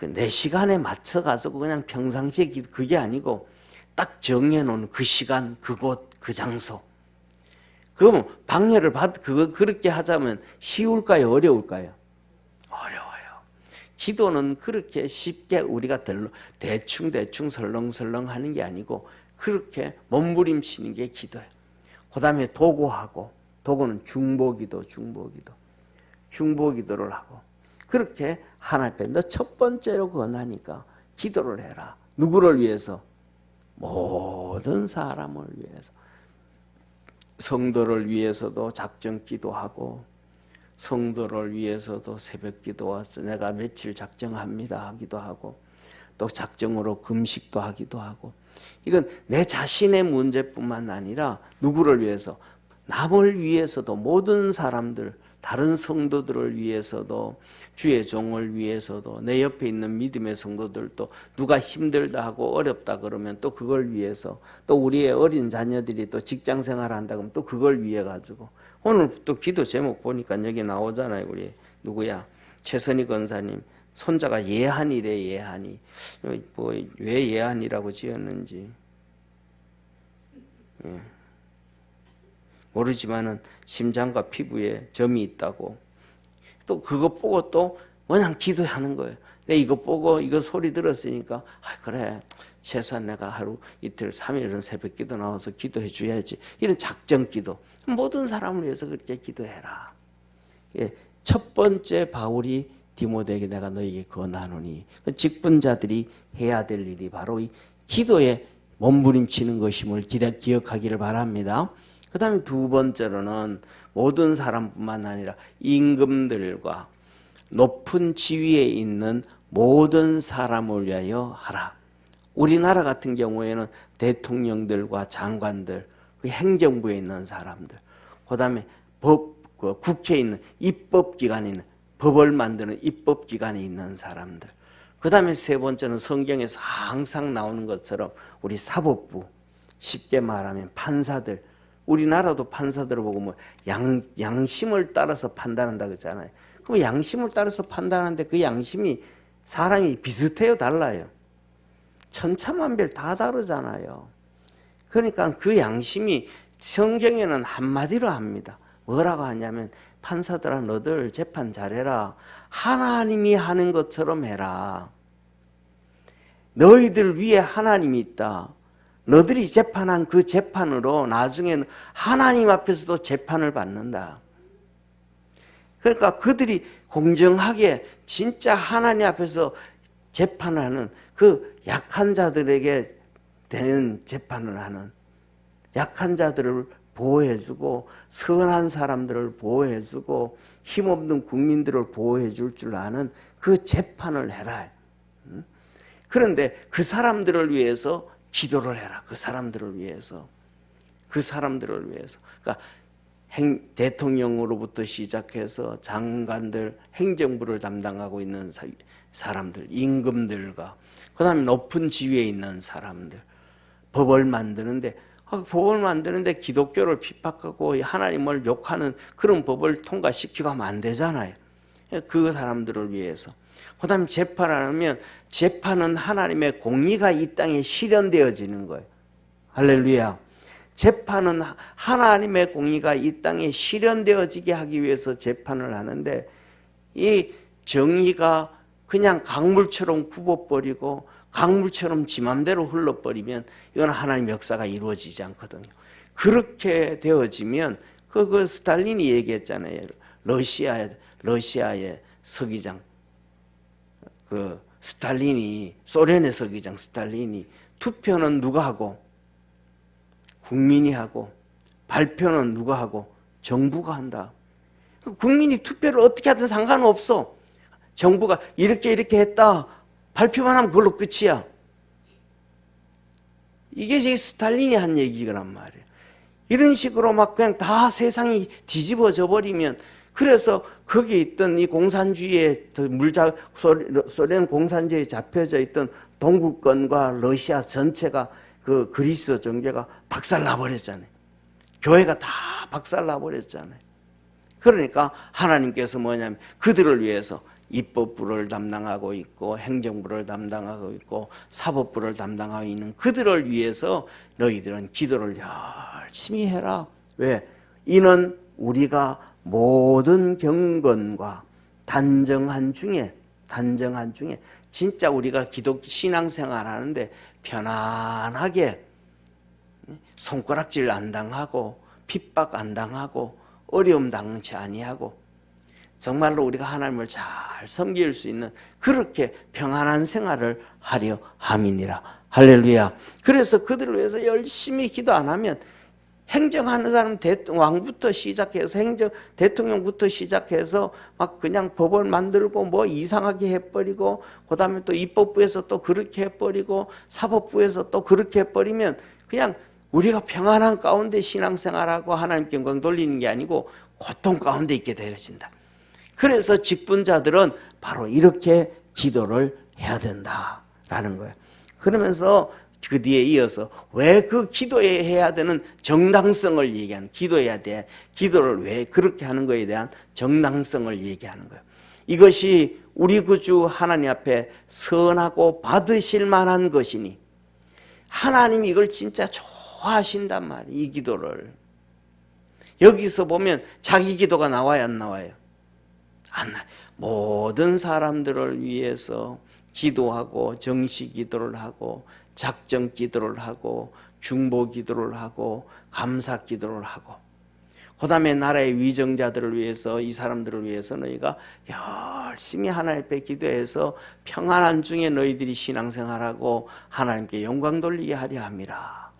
내 시간에 맞춰가지고 그냥 평상시에 기도 그게 아니고 딱 정해놓은 그 시간 그곳 그 장소. 그러면 방해를 그렇게 하자면 쉬울까요 어려울까요? 어려워요. 기도는 그렇게 쉽게 우리가 대충 설렁설렁 하는 게 아니고 그렇게 몸부림치는 게 기도예요. 그 다음에 도구하고 도구는 중보기도를 하고 그렇게 하나님 앞에 너 첫 번째로 권하니까 기도를 해라. 누구를 위해서? 모든 사람을 위해서. 성도를 위해서도 작정 기도하고 성도를 위해서도 새벽 기도 와서 내가 며칠 작정합니다 하기도 하고 또 작정으로 금식도 하기도 하고 이건 내 자신의 문제뿐만 아니라 누구를 위해서? 남을 위해서도 모든 사람들 다른 성도들을 위해서도 주의 종을 위해서도 내 옆에 있는 믿음의 성도들도 누가 힘들다 하고 어렵다 그러면 또 그걸 위해서 또 우리의 어린 자녀들이 또 직장 생활한다 그러면 또 그걸 위해 가지고 오늘 또 기도 제목 보니까 여기 나오잖아요. 우리 누구야? 최선희 권사님 손자가 예한이래. 예한이 뭐 왜 예한이라고 지었는지 모르지만은 심장과 피부에 점이 있다고 또 그거 보고 또 그냥 기도하는 거예요. 근데 이거 보고 이거 소리 들었으니까 그래 최소한 내가 하루 이틀 3일은 새벽 기도 나와서 기도해 줘야지. 이런 작정 기도 모든 사람을 위해서 그렇게 기도해라. 첫 번째 바울이 디모데에게 내가 너에게 권하노니 직분자들이 해야 될 일이 바로 이 기도에 몸부림치는 것임을 기억하기를 바랍니다. 그 다음에 두 번째로는 모든 사람뿐만 아니라 임금들과 높은 지위에 있는 모든 사람을 위하여 하라. 우리나라 같은 경우에는 대통령들과 장관들, 그 행정부에 있는 사람들, 그다음에 국회에 있는 입법기관에 있는 법을 만드는 입법기관에 있는 사람들, 그다음에 세 번째는 성경에서 항상 나오는 것처럼 우리 사법부, 쉽게 말하면 판사들. 우리나라도 판사들을 보고 뭐 양심을 따라서 판단한다 그러잖아요. 그럼 양심을 따라서 판단하는데 그 양심이 사람이 비슷해요, 달라요? 천차만별 다 다르잖아요. 그러니까 그 양심이 성경에는 한마디로 합니다. 뭐라고 하냐면 판사들아 너들 재판 잘해라. 하나님이 하는 것처럼 해라. 너희들 위에 하나님이 있다. 너들이 재판한 그 재판으로 나중에는 하나님 앞에서도 재판을 받는다. 그러니까 그들이 공정하게 진짜 하나님 앞에서 재판을 하는 그 약한 자들에게 되는 재판을 하는, 약한 자들을 보호해주고 선한 사람들을 보호해주고 힘없는 국민들을 보호해줄 줄 아는 그 재판을 해라. 그런데 그 사람들을 위해서 기도를 해라. 그 사람들을 위해서. 그 사람들을 위해서. 그러니까 대통령으로부터 시작해서 장관들, 행정부를 담당하고 있는 사람들, 임금들과 그 다음에 높은 지위에 있는 사람들, 법을 만드는데 기독교를 핍박하고 하나님을 욕하는 그런 법을 통과시키고 하면 안 되잖아요. 그 사람들을 위해서. 그 다음에 재판하면 재판은 하나님의 공의가 이 땅에 실현되어지는 거예요. 할렐루야. 재판은 하나님의 공의가 이 땅에 실현되어지게 하기 위해서 재판을 하는데 이 정의가 그냥 강물처럼 굽어버리고 강물처럼 지 맘대로 흘러버리면 이건 하나님의 역사가 이루어지지 않거든요. 그렇게 되어지면 그 스탈린이 얘기했잖아요. 러시아의 서기장 그 스탈린이, 소련의 서기장 스탈린이 투표는 누가 하고 국민이 하고 발표는 누가 하고 정부가 한다. 국민이 투표를 어떻게 하든 상관없어. 정부가 이렇게 했다 발표만 하면 그걸로 끝이야. 이게 스탈린이 한 얘기란 말이에요. 이런 식으로 막 그냥 다 세상이 뒤집어져 버리면, 그래서 거기 있던 이 공산주의에 소련 공산주의에 잡혀져 있던 동구권과 러시아 전체가 그 그리스 정교가 박살나 버렸잖아요. 교회가 다 박살나 버렸잖아요. 그러니까 하나님께서 뭐냐면 그들을 위해서 입법부를 담당하고 있고 행정부를 담당하고 있고 사법부를 담당하고 있는 그들을 위해서 너희들은 기도를 열심히 해라. 왜? 이는 우리가 모든 경건과 단정한 중에 진짜 우리가 기독 신앙생활 하는데 편안하게 손가락질 안 당하고 핍박 안 당하고 어려움 당치 아니하고 정말로 우리가 하나님을 잘 섬길 수 있는 그렇게 평안한 생활을 하려 함이니라. 할렐루야. 그래서 그들을 위해서 열심히 기도 안 하면 행정하는 사람 왕부터 시작해서 대통령부터 시작해서 막 그냥 법을 만들고 뭐 이상하게 해버리고 그다음에 또 입법부에서 또 그렇게 해버리고 사법부에서 또 그렇게 해버리면 그냥 우리가 평안한 가운데 신앙생활하고 하나님께 영광 돌리는 게 아니고 고통 가운데 있게 되어진다. 그래서 직분자들은 바로 이렇게 기도를 해야 된다라는 거예요. 그러면서 그 뒤에 이어서 왜 그 기도에 해야 되는 정당성을 얘기하는, 기도해야 돼. 기도를 왜 그렇게 하는 거에 대한 정당성을 얘기하는 거예요. 이것이 우리 구주 하나님 앞에 선하고 받으실 만한 것이니 하나님이 이걸 진짜 좋아하신단 말이에요. 이 기도를. 여기서 보면 자기 기도가 나와요, 안 나와요? 안 나와요. 모든 사람들을 위해서 기도하고 정시 기도를 하고 작정 기도를 하고 중보 기도를 하고 감사 기도를 하고 그 다음에 나라의 위정자들을 위해서 이 사람들을 위해서 너희가 열심히 하나님 앞에 기도해서 평안한 중에 너희들이 신앙생활하고 하나님께 영광 돌리게 하려 함이라.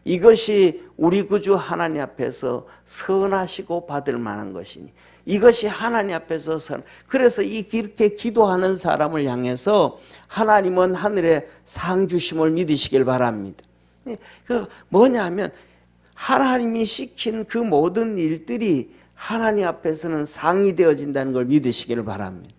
이것이 우리 구주 하나님 앞에서 선하시고 받을 만한 것이니 이것이 하나님 앞에서 그래서 이렇게 기도하는 사람을 향해서 하나님은 하늘에 상 주심을 믿으시길 바랍니다. 그 뭐냐 하면 하나님이 시킨 그 모든 일들이 하나님 앞에서는 상이 되어진다는 걸 믿으시기를 바랍니다.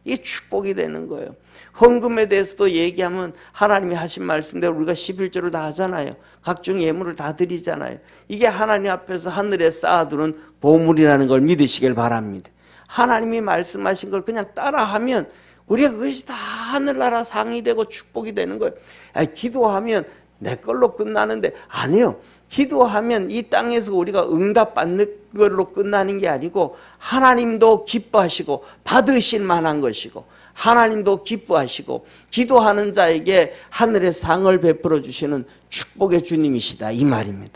이게 축복이 되는 거예요. 헌금에 대해서도 얘기하면 하나님이 하신 말씀대로 우리가 11조를 다 하잖아요. 각종 예물을 다 드리잖아요. 이게 하나님 앞에서 하늘에 쌓아두는 보물이라는 걸 믿으시길 바랍니다. 하나님이 말씀하신 걸 그냥 따라하면 우리가 그것이 다 하늘나라 상이 되고 축복이 되는 거예요. 기도하면 내 걸로 끝나는데 아니요. 기도하면 이 땅에서 우리가 응답받는 걸로 끝나는 게 아니고 하나님도 기뻐하시고 받으실 만한 것이고 하나님도 기뻐하시고 기도하는 자에게 하늘의 상을 베풀어 주시는 축복의 주님이시다 이 말입니다.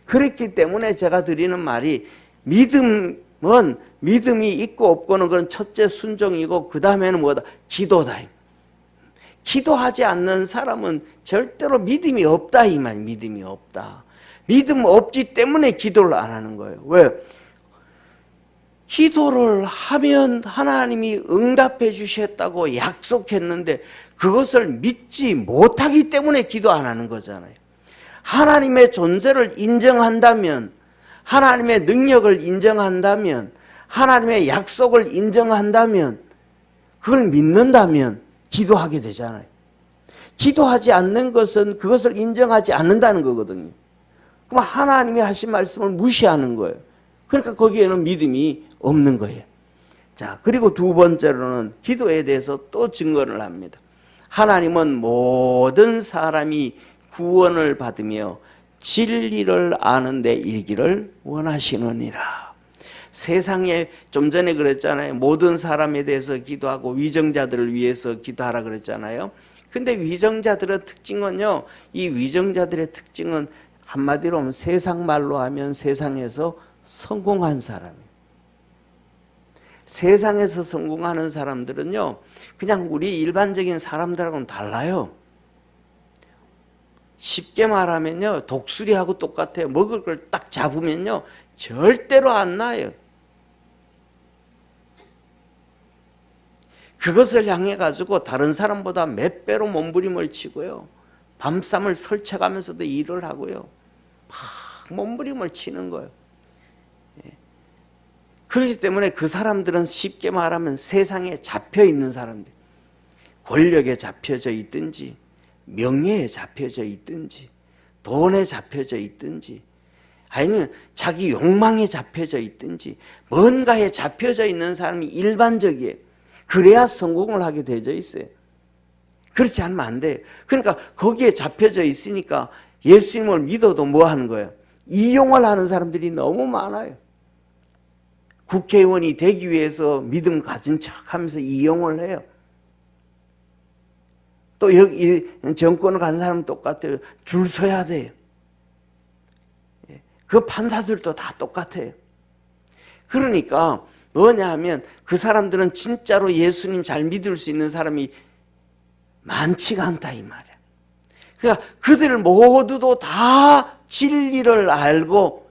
그렇기 때문에 제가 드리는 말이 믿음은 믿음이 있고 없고는 그건 첫째 순종이고 그 다음에는 뭐다? 기도다. 기도하지 않는 사람은 절대로 믿음이 없다 이 말. 믿음이 없다. 믿음 없기 때문에 기도를 안 하는 거예요. 왜? 기도를 하면 하나님이 응답해 주셨다고 약속했는데 그것을 믿지 못하기 때문에 기도 안 하는 거잖아요. 하나님의 존재를 인정한다면, 하나님의 능력을 인정한다면, 하나님의 약속을 인정한다면, 그걸 믿는다면 기도하게 되잖아요. 기도하지 않는 것은 그것을 인정하지 않는다는 거거든요. 그럼 하나님이 하신 말씀을 무시하는 거예요. 그러니까 거기에는 믿음이 없는 거예요. 자, 그리고 두 번째로는 기도에 대해서 또 증거를 합니다. 하나님은 모든 사람이 구원을 받으며 진리를 아는 데 이르기를 원하시느니라. 세상에 좀 전에 그랬잖아요. 모든 사람에 대해서 기도하고 위정자들을 위해서 기도하라 그랬잖아요. 근데 위정자들의 특징은요. 이 위정자들의 특징은 한마디로 하면 세상 말로 하면 세상에서 성공한 사람이에요. 세상에서 성공하는 사람들은요. 그냥 우리 일반적인 사람들하고는 달라요. 쉽게 말하면요. 독수리하고 똑같아요. 먹을 걸 딱 잡으면요. 절대로 안 나요. 그것을 향해 가지고 다른 사람보다 몇 배로 몸부림을 치고요. 밤잠을 설쳐가면서도 일을 하고요. 막 몸부림을 치는 거예요. 그렇기 때문에 그 사람들은 쉽게 말하면 세상에 잡혀 있는 사람들, 권력에 잡혀져 있든지 명예에 잡혀져 있든지 돈에 잡혀져 있든지 아니면 자기 욕망에 잡혀져 있든지 뭔가에 잡혀져 있는 사람이 일반적이에요. 그래야 성공을 하게 되어 있어요. 그렇지 않으면 안 돼요. 그러니까 거기에 잡혀져 있으니까 예수님을 믿어도 뭐 하는 거예요? 이용을 하는 사람들이 너무 많아요. 국회의원이 되기 위해서 믿음 가진 척 하면서 이용을 해요. 또 여기 정권을 가는 사람은 똑같아요. 줄 서야 돼요. 그 판사들도 다 똑같아요. 그러니까 뭐냐 하면 그 사람들은 진짜로 예수님 잘 믿을 수 있는 사람이 많지가 않다 이 말이야. 그러니까 그들 모두도 다 진리를 알고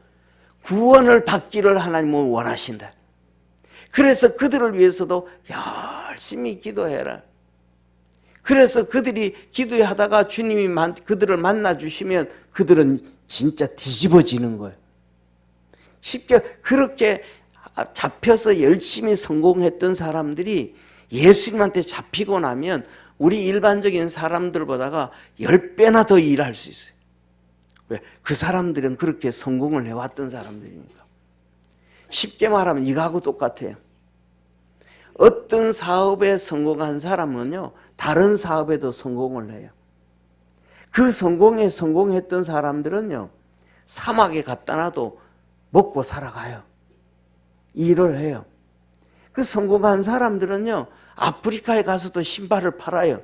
구원을 받기를 하나님은 원하신다. 그래서 그들을 위해서도 열심히 기도해라. 그래서 그들이 기도하다가 주님이 그들을 만나주시면 그들은 진짜 뒤집어지는 거예요. 쉽게 그렇게 잡혀서 열심히 성공했던 사람들이 예수님한테 잡히고 나면 우리 일반적인 사람들보다가 10배나 더 일할 수 있어요. 왜? 그 사람들은 그렇게 성공을 해왔던 사람들이니까. 쉽게 말하면 이거하고 똑같아요. 어떤 사업에 성공한 사람은요, 다른 사업에도 성공을 해요. 그 성공에 성공했던 사람들은요, 사막에 갖다 놔도 먹고 살아가요. 일을 해요. 그 성공한 사람들은요, 아프리카에 가서도 신발을 팔아요.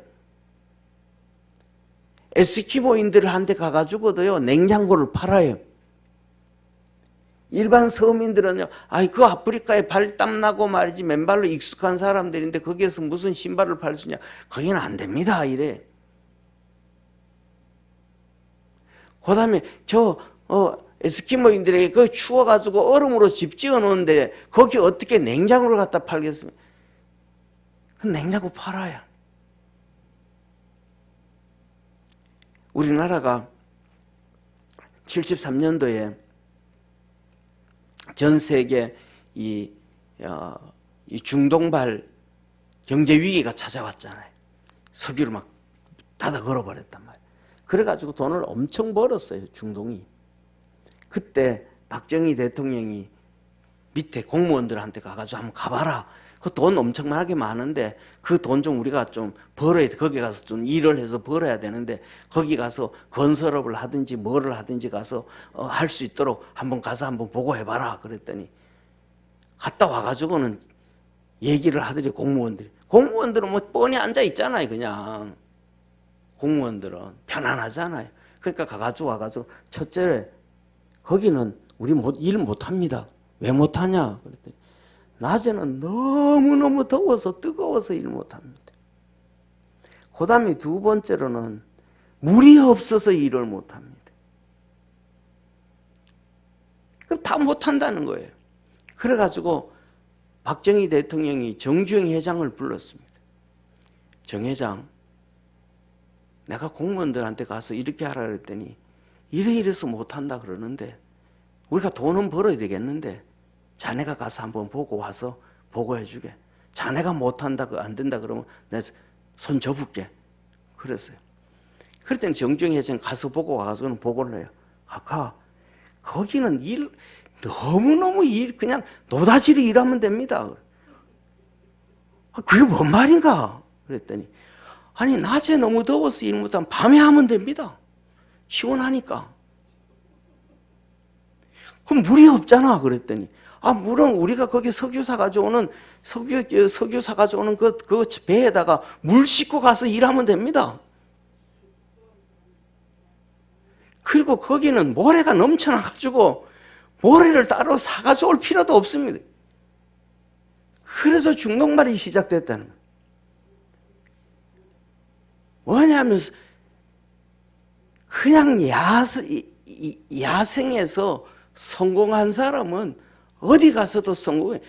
에스키모인들한테 가가지고도요, 냉장고를 팔아요. 일반 서민들은요, 그 아프리카에 발땀 나고 말이지 맨발로 익숙한 사람들인데 거기에서 무슨 신발을 팔 수 있냐? 거기는 안 됩니다. 이래. 그 다음에 에스키모인들에게 그 추워가지고 얼음으로 집 지어 놓은데 거기 어떻게 냉장고를 갖다 팔겠습니까? 냉장고 팔아요. 우리나라가 73년도에 전 세계 이 중동발 경제 위기가 찾아왔잖아요. 석유를 막 닫아 걸어버렸단 말이에요. 그래가지고 돈을 엄청 벌었어요, 중동이. 그때 박정희 대통령이 밑에 공무원들한테 가가지고 한번 가봐라. 그 돈 엄청나게 많은데 그 돈 좀 우리가 좀 벌어야 돼. 거기 가서 좀 일을 해서 벌어야 되는데 거기 가서 건설업을 하든지 뭐를 하든지 가서 할 수 있도록 한번 가서 한번 보고 해봐라. 그랬더니 갔다 와가지고는 얘기를 하더니 공무원들은 뭐 뻔히 앉아 있잖아요. 그냥 공무원들은 편안하잖아요. 그러니까 가가지고 와가지고 첫째 거기는 우리 일 못합니다. 왜 못하냐? 그랬더니 낮에는 너무너무 더워서 뜨거워서 일 못합니다. 그 다음에 두 번째로는 물이 없어서 일을 못합니다. 그럼 다 못한다는 거예요. 그래가지고 박정희 대통령이 정주영 회장을 불렀습니다. 정 회장, 내가 공무원들한테 가서 이렇게 하라 그랬더니 이래서 못한다 그러는데 우리가 돈은 벌어야 되겠는데 자네가 가서 한번 보고 와서 보고해 주게. 자네가 못한다, 안 된다 그러면 내가 손 접을게. 그랬어요. 그랬더니 정주영 회장 가서 보고 와서는 보고를 해요. 각하, 거기는 너무너무 그냥 노다지리 일하면 됩니다. 그게 뭔 말인가? 그랬더니 아니 낮에 너무 더워서 일 못하면 밤에 하면 됩니다. 시원하니까. 그럼 물이 없잖아. 그랬더니 물은 우리가 거기 석유 사가져오는 그 배에다가 물 싣고 가서 일하면 됩니다. 그리고 거기는 모래가 넘쳐나가지고 모래를 따로 사가져올 필요도 없습니다. 그래서 중동발이 시작됐다는 거예요. 뭐냐면 그냥 야생에서 성공한 사람은 어디 가서도 성공해.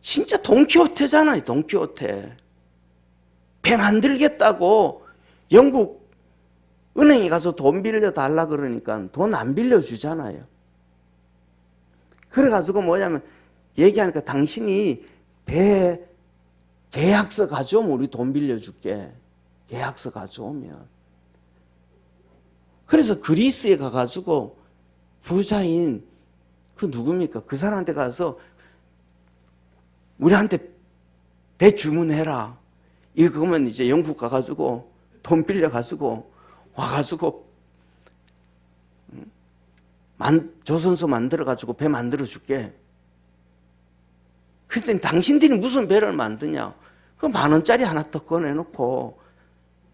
진짜 돈키호테잖아요. 돈키호테. 배 만들겠다고 영국 은행에 가서 돈 빌려달라 그러니까 돈 안 빌려주잖아요. 그래가지고 뭐냐면 얘기하니까 당신이 배 계약서 가져오면 우리 돈 빌려줄게. 계약서 가져오면. 그래서 그리스에 가가지고 부자인 그 누굽니까? 그 사람한테 가서 우리한테 배 주문해라. 이거 그러면 이제 영국 가가지고 돈 빌려가지고 와가지고 조선소 만들어가지고 배 만들어줄게. 그랬더니 당신들이 무슨 배를 만드냐? 그 10,000원짜리 하나 더 꺼내놓고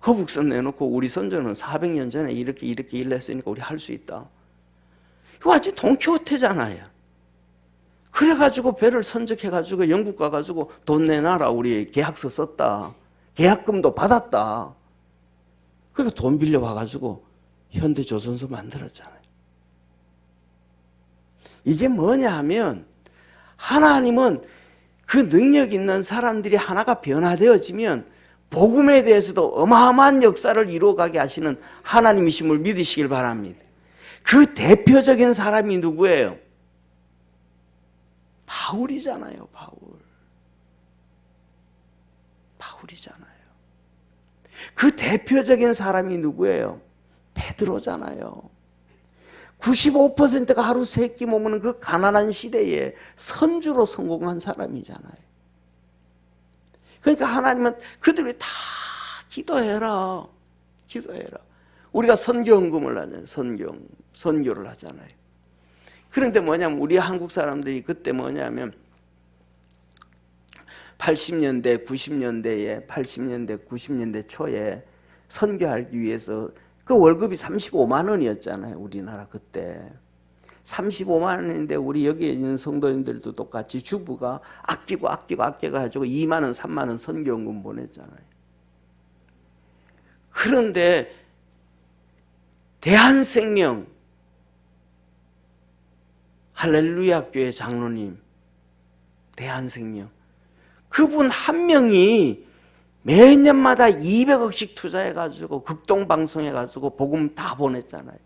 거북선 내놓고 우리 선조는 400년 전에 이렇게 일 했으니까 우리 할 수 있다. 이거 아주 돈키호테잖아요. 그래가지고 배를 선적해가지고 영국 가가지고 돈 내놔라. 우리 계약서 썼다. 계약금도 받았다. 그러니까 돈 빌려와가지고 현대조선소 만들었잖아요. 이게 뭐냐 하면 하나님은 그 능력 있는 사람들이 하나가 변화되어지면 복음에 대해서도 어마어마한 역사를 이루어가게 하시는 하나님이심을 믿으시길 바랍니다. 그 대표적인 사람이 누구예요? 바울이잖아요. 바울이잖아요. 그 대표적인 사람이 누구예요? 베드로잖아요. 95%가 하루 3끼 먹는 그 가난한 시대에 선주로 성공한 사람이잖아요. 그러니까 하나님은 그들이 다 기도해라. 우리가 선교헌금을 하잖아요. 선교를 하잖아요. 그런데 뭐냐면 우리 한국 사람들이 그때 뭐냐면 80년대, 90년대 초에 선교하기 위해서 그 월급이 35만 원이었잖아요. 우리나라 그때. 35만 원인데 우리 여기에 있는 성도님들도 똑같이 주부가 아껴가지고 2만 원, 3만 원 선교헌금 보냈잖아요. 그런데 대한생명 할렐루야 교회 장로님, 대한생명, 그분 한 명이 매년마다 200억씩 투자해가지고 극동방송해가지고 복음 다 보냈잖아요.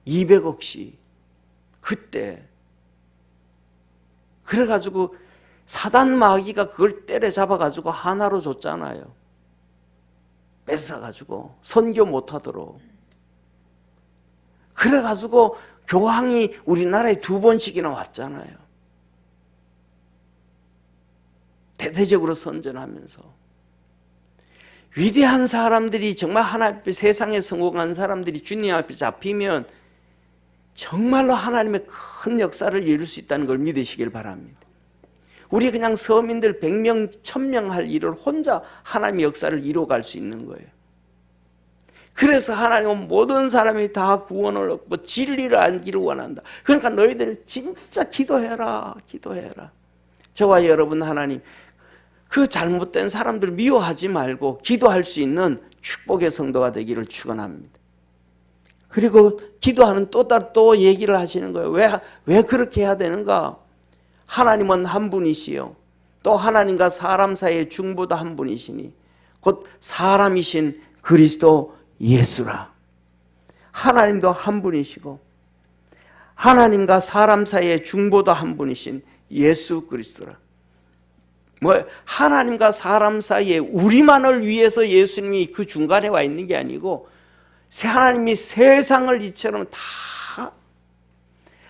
200억씩. 그때. 그래가지고 사단 마귀가 그걸 때려잡아가지고 하나로 줬잖아요. 뺏어가지고 선교 못하도록. 그래가지고 교황이 우리나라에 2번씩이나 왔잖아요. 대대적으로 선전하면서. 위대한 사람들이 정말 하나님 앞에 세상에 성공한 사람들이 주님 앞에 잡히면 정말로 하나님의 큰 역사를 이룰 수 있다는 걸 믿으시길 바랍니다. 우리 그냥 서민들 100명, 1000명 할 일을 혼자 하나님의 역사를 이루어갈 수 있는 거예요. 그래서 하나님은 모든 사람이 다 구원을 얻고 진리를 알기를 원한다. 그러니까 너희들 진짜 기도해라, 기도해라. 저와 여러분, 하나님 그 잘못된 사람들 미워하지 말고 기도할 수 있는 축복의 성도가 되기를 축원합니다. 그리고 기도하는 또 얘기를 하시는 거예요. 왜 그렇게 해야 되는가? 하나님은 한 분이시요, 또 하나님과 사람 사이의 중보도 한 분이시니 곧 사람이신 그리스도 예수라. 하나님도 한 분이시고 하나님과 사람 사이의 중보도 한 분이신 예수 그리스도라. 하나님과 사람 사이에 우리만을 위해서 예수님이 그 중간에 와 있는 게 아니고 하나님이 세상을 이처럼 다,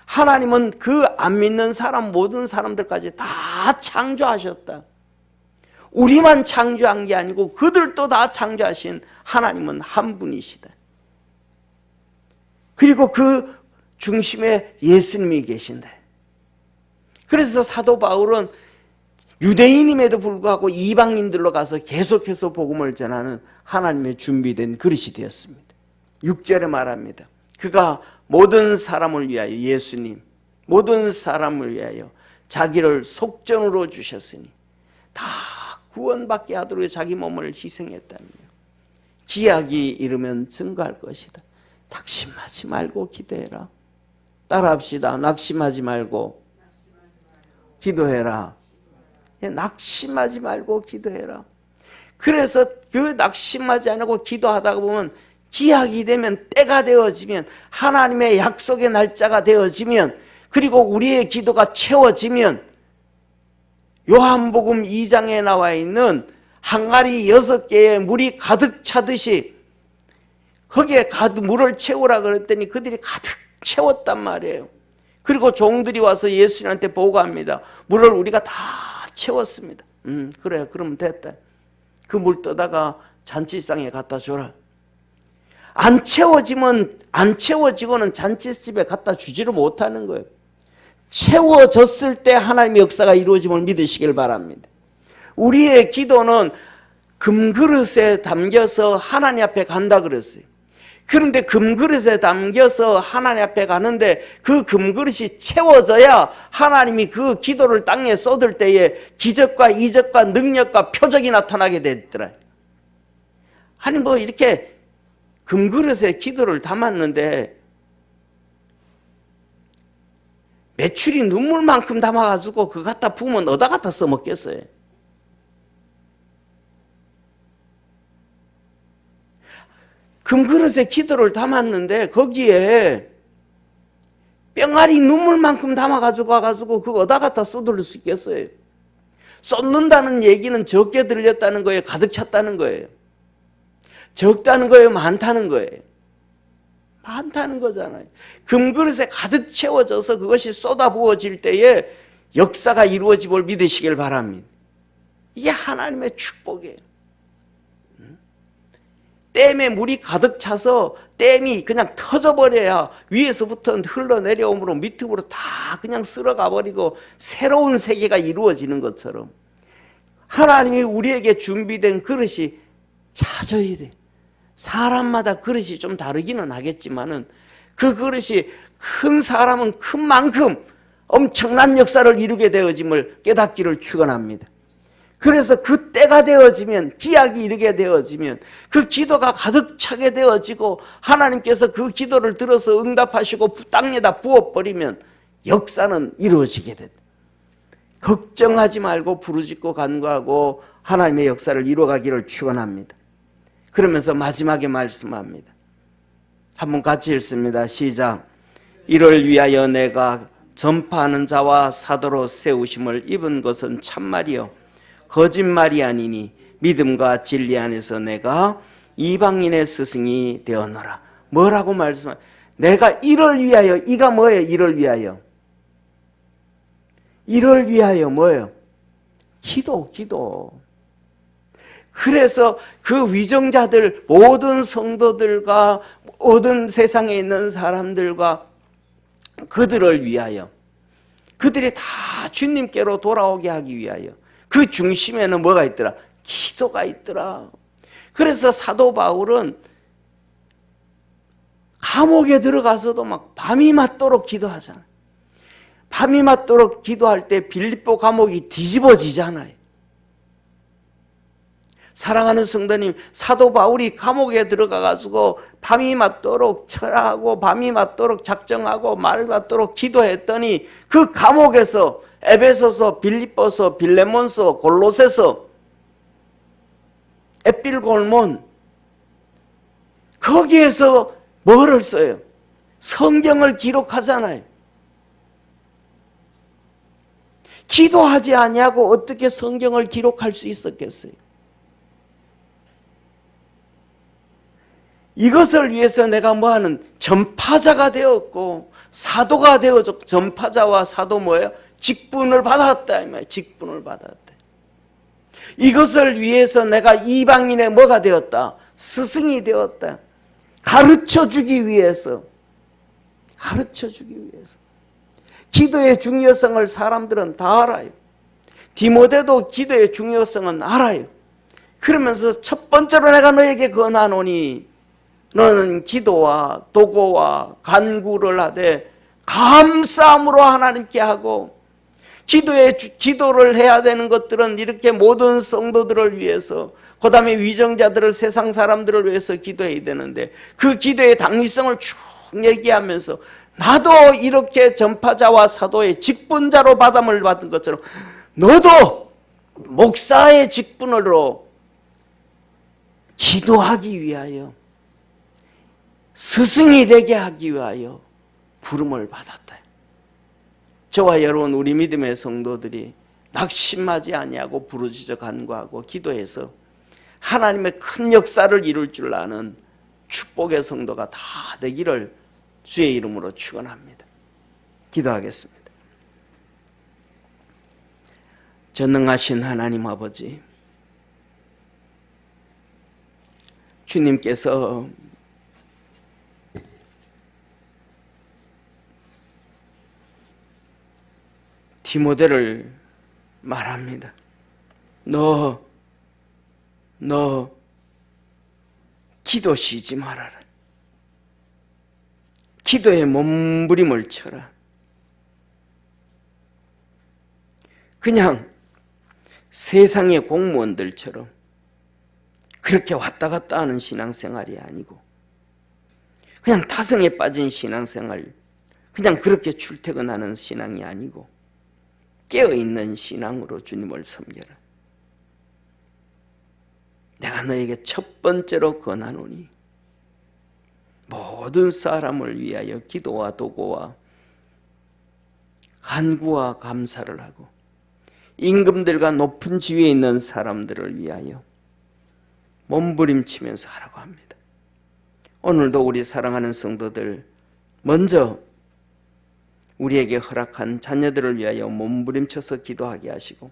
하나님은 그 안 믿는 사람 모든 사람들까지 다 창조하셨다. 우리만 창조한 게 아니고 그들도 다 창조하신 하나님은 한 분이시다. 그리고 그 중심에 예수님이 계신다. 그래서 사도 바울은 유대인임에도 불구하고 이방인들로 가서 계속해서 복음을 전하는 하나님의 준비된 그릇이 되었습니다. 6절에 말합니다. 그가 모든 사람을 위하여, 예수님 모든 사람을 위하여 자기를 속전으로 주셨으니 다 구원받게 하도록 자기 몸을 희생했다며 기약이 이르면 증거할 것이다. 낙심하지 말고 기도해라. 따라합시다. 낙심하지 말고 기도해라. 낙심하지 말고 기도해라. 그래서 그 낙심하지 않고 기도하다가 보면 기약이 되면, 때가 되어지면, 하나님의 약속의 날짜가 되어지면, 그리고 우리의 기도가 채워지면 요한복음 2장에 나와 있는 항아리 6개의 물이 가득 차듯이 거기에 물을 채우라 그랬더니 그들이 가득 채웠단 말이에요. 그리고 종들이 와서 예수님한테 보고합니다. 물을 우리가 다 채웠습니다. 그래, 그러면 됐다. 그 물 떠다가 잔치상에 갖다 줘라. 안 채워지고는 잔치집에 갖다 주지를 못하는 거예요. 채워졌을 때 하나님의 역사가 이루어짐을 믿으시길 바랍니다. 우리의 기도는 금그릇에 담겨서 하나님 앞에 간다 그랬어요. 그런데 금그릇에 담겨서 하나님 앞에 가는데 그 금그릇이 채워져야 하나님이 그 기도를 땅에 쏟을 때에 기적과 이적과 능력과 표적이 나타나게 되더라. 아니 이렇게 금그릇에 기도를 담았는데 메추리 눈물만큼 담아가지고 그거 갖다 부으면 어디다 갖다 써먹겠어요? 금그릇에 기도를 담았는데 거기에 뿅아리 눈물만큼 담아가지고 와가지고 그거 어디다 갖다 쏟을 수 있겠어요? 쏟는다는 얘기는 적게 들렸다는 거예요? 가득 찼다는 거예요? 적다는 거예요? 많다는 거예요? 많다는 거잖아요. 금그릇에 가득 채워져서 그것이 쏟아부어질 때에 역사가 이루어짐을 믿으시길 바랍니다. 이게 하나님의 축복이에요. 댐에 물이 가득 차서 댐이 그냥 터져버려야 위에서부터 흘러내려오므로 밑으로 다 그냥 쓸어가 버리고 새로운 세계가 이루어지는 것처럼 하나님이 우리에게 준비된 그릇이 찾아야 돼. 사람마다 그릇이 좀 다르기는 하겠지만은 그 그릇이 큰 사람은 큰 만큼 엄청난 역사를 이루게 되어짐을 깨닫기를 축원합니다. 그래서 그 때가 되어지면, 기약이 이르게 되어지면 그 기도가 가득 차게 되어지고 하나님께서 그 기도를 들어서 응답하시고 땅에다 부어버리면 역사는 이루어지게 된다. 걱정하지 말고 부르짖고 간구하고 하나님의 역사를 이루어가기를 축원합니다. 그러면서 마지막에 말씀합니다. 한번 같이 읽습니다. 시작. 이를 위하여 내가 전파하는 자와 사도로 세우심을 입은 것은 참말이요 거짓말이 아니니 믿음과 진리 안에서 내가 이방인의 스승이 되었노라. 뭐라고 말씀하? 내가 이를 위하여, 이가 뭐예요? 이를 위하여. 이를 위하여 뭐예요? 기도. 그래서 그 위정자들, 모든 성도들과 모든 세상에 있는 사람들과 그들을 위하여, 그들이 다 주님께로 돌아오게 하기 위하여 그 중심에는 뭐가 있더라? 기도가 있더라. 그래서 사도 바울은 감옥에 들어가서도 막 밤이 맞도록 기도하잖아요. 밤이 맞도록 기도할 때 빌립보 감옥이 뒤집어지잖아요. 사랑하는 성도님, 사도 바울이 감옥에 들어가가지고 밤이 맞도록 철하고 밤이 맞도록 작정하고 말이 맞도록 기도했더니 그 감옥에서 에베소서, 빌립보서, 빌레몬서, 골로새서, 에필골몬, 거기에서 뭐를 써요? 성경을 기록하잖아요. 기도하지 아니하고 어떻게 성경을 기록할 수 있었겠어요? 이것을 위해서 내가 뭐하는 전파자가 되었고 사도가 되어서 전파자와 사도 뭐예요? 직분을 받았다 이 말이에요. 직분을 받았다. 이것을 위해서 내가 이방인의 뭐가 되었다? 스승이 되었다. 가르쳐주기 위해서. 가르쳐주기 위해서. 기도의 중요성을 사람들은 다 알아요. 디모데도 기도의 중요성은 알아요. 그러면서 첫 번째로 내가 너에게 권하노니 너는 기도와 도고와 간구를 하되 감사함으로 하나님께 하고, 기도를 해야 되는 것들은 이렇게 모든 성도들을 위해서, 그 다음에 위정자들을, 세상 사람들을 위해서 기도해야 되는데 그 기도의 당위성을 쭉 얘기하면서 나도 이렇게 전파자와 사도의 직분자로 받음을 받은 것처럼 너도 목사의 직분으로 기도하기 위하여, 스승이 되게 하기 위하여 부름을 받았다. 저와 여러분, 우리 믿음의 성도들이 낙심하지 아니하고 부르짖어 간구하고 기도해서 하나님의 큰 역사를 이룰 줄 아는 축복의 성도가 다 되기를 주의 이름으로 축원합니다. 기도하겠습니다. 전능하신 하나님 아버지, 주님께서 디모데를 말합니다. 너 기도 쉬지 말아라. 기도에 몸부림을 쳐라. 그냥 세상의 공무원들처럼 그렇게 왔다 갔다 하는 신앙생활이 아니고, 그냥 타성에 빠진 신앙생활, 그냥 그렇게 출퇴근하는 신앙이 아니고 깨어있는 신앙으로 주님을 섬겨라. 내가 너에게 첫 번째로 권하노니 모든 사람을 위하여 기도와 도고와 간구와 감사를 하고 임금들과 높은 지위에 있는 사람들을 위하여 몸부림치면서 하라고 합니다. 오늘도 우리 사랑하는 성도들, 먼저 우리에게 허락한 자녀들을 위하여 몸부림쳐서 기도하게 하시고,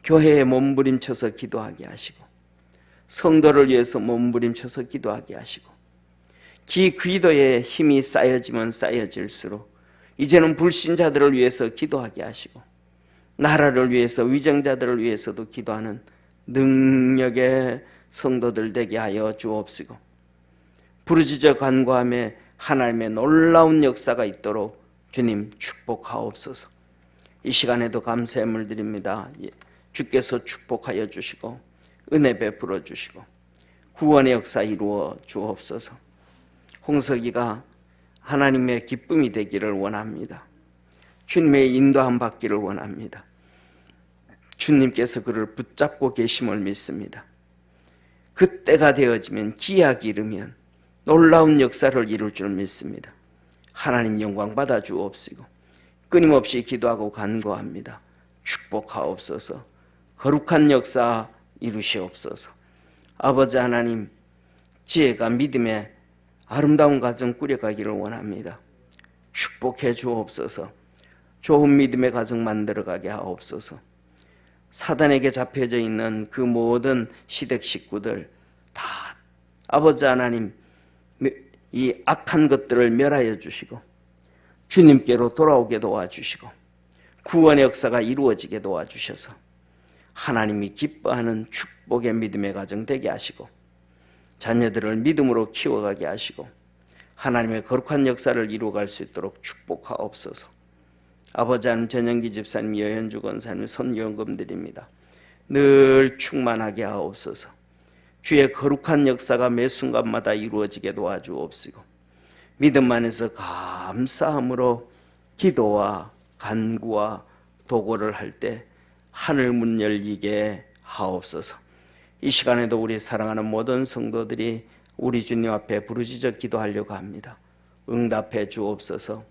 교회에 몸부림쳐서 기도하게 하시고, 성도를 위해서 몸부림쳐서 기도하게 하시고, 기도에 힘이 쌓여지면 쌓여질수록 이제는 불신자들을 위해서 기도하게 하시고, 나라를 위해서, 위정자들을 위해서도 기도하는 능력의 성도들 되게 하여 주옵시고, 부르짖어 간구하며 하나님의 놀라운 역사가 있도록 주님 축복하옵소서. 이 시간에도 감사의 물 드립니다. 주께서 축복하여 주시고 은혜 베풀어 주시고 구원의 역사 이루어 주옵소서. 홍석이가 하나님의 기쁨이 되기를 원합니다. 주님의 인도함 받기를 원합니다. 주님께서 그를 붙잡고 계심을 믿습니다. 그때가 되어지면 기약이 이르면 놀라운 역사를 이룰 줄 믿습니다. 하나님 영광 받아 주옵시고 끊임없이 기도하고 간구합니다. 축복하옵소서. 거룩한 역사 이루시옵소서. 아버지 하나님, 지혜가 믿음의 아름다운 가정 꾸려가기를 원합니다. 축복해 주옵소서. 좋은 믿음의 가정 만들어가게 하옵소서. 사단에게 잡혀져 있는 그 모든 시댁 식구들 다 아버지 하나님 이 악한 것들을 멸하여 주시고 주님께로 돌아오게 도와주시고 구원의 역사가 이루어지게 도와주셔서 하나님이 기뻐하는 축복의 믿음의 가정 되게 하시고 자녀들을 믿음으로 키워가게 하시고 하나님의 거룩한 역사를 이루어갈 수 있도록 축복하옵소서. 아버지 하나님, 전영기 집사님, 여현주 권사님 선교연금 드립니다. 늘 충만하게 하옵소서. 주의 거룩한 역사가 매 순간마다 이루어지게 도와주옵시고 믿음 안에서 감사함으로 기도와 간구와 도고를 할 때 하늘 문 열리게 하옵소서. 이 시간에도 우리 사랑하는 모든 성도들이 우리 주님 앞에 부르짖어 기도하려고 합니다. 응답해 주옵소서.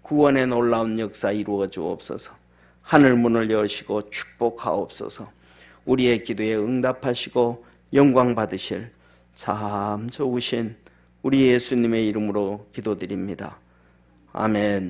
구원의 놀라운 역사 이루어 주옵소서. 하늘 문을 여시고 축복하옵소서. 우리의 기도에 응답하시고 영광 받으실 참 좋으신 우리 예수님의 이름으로 기도드립니다. 아멘.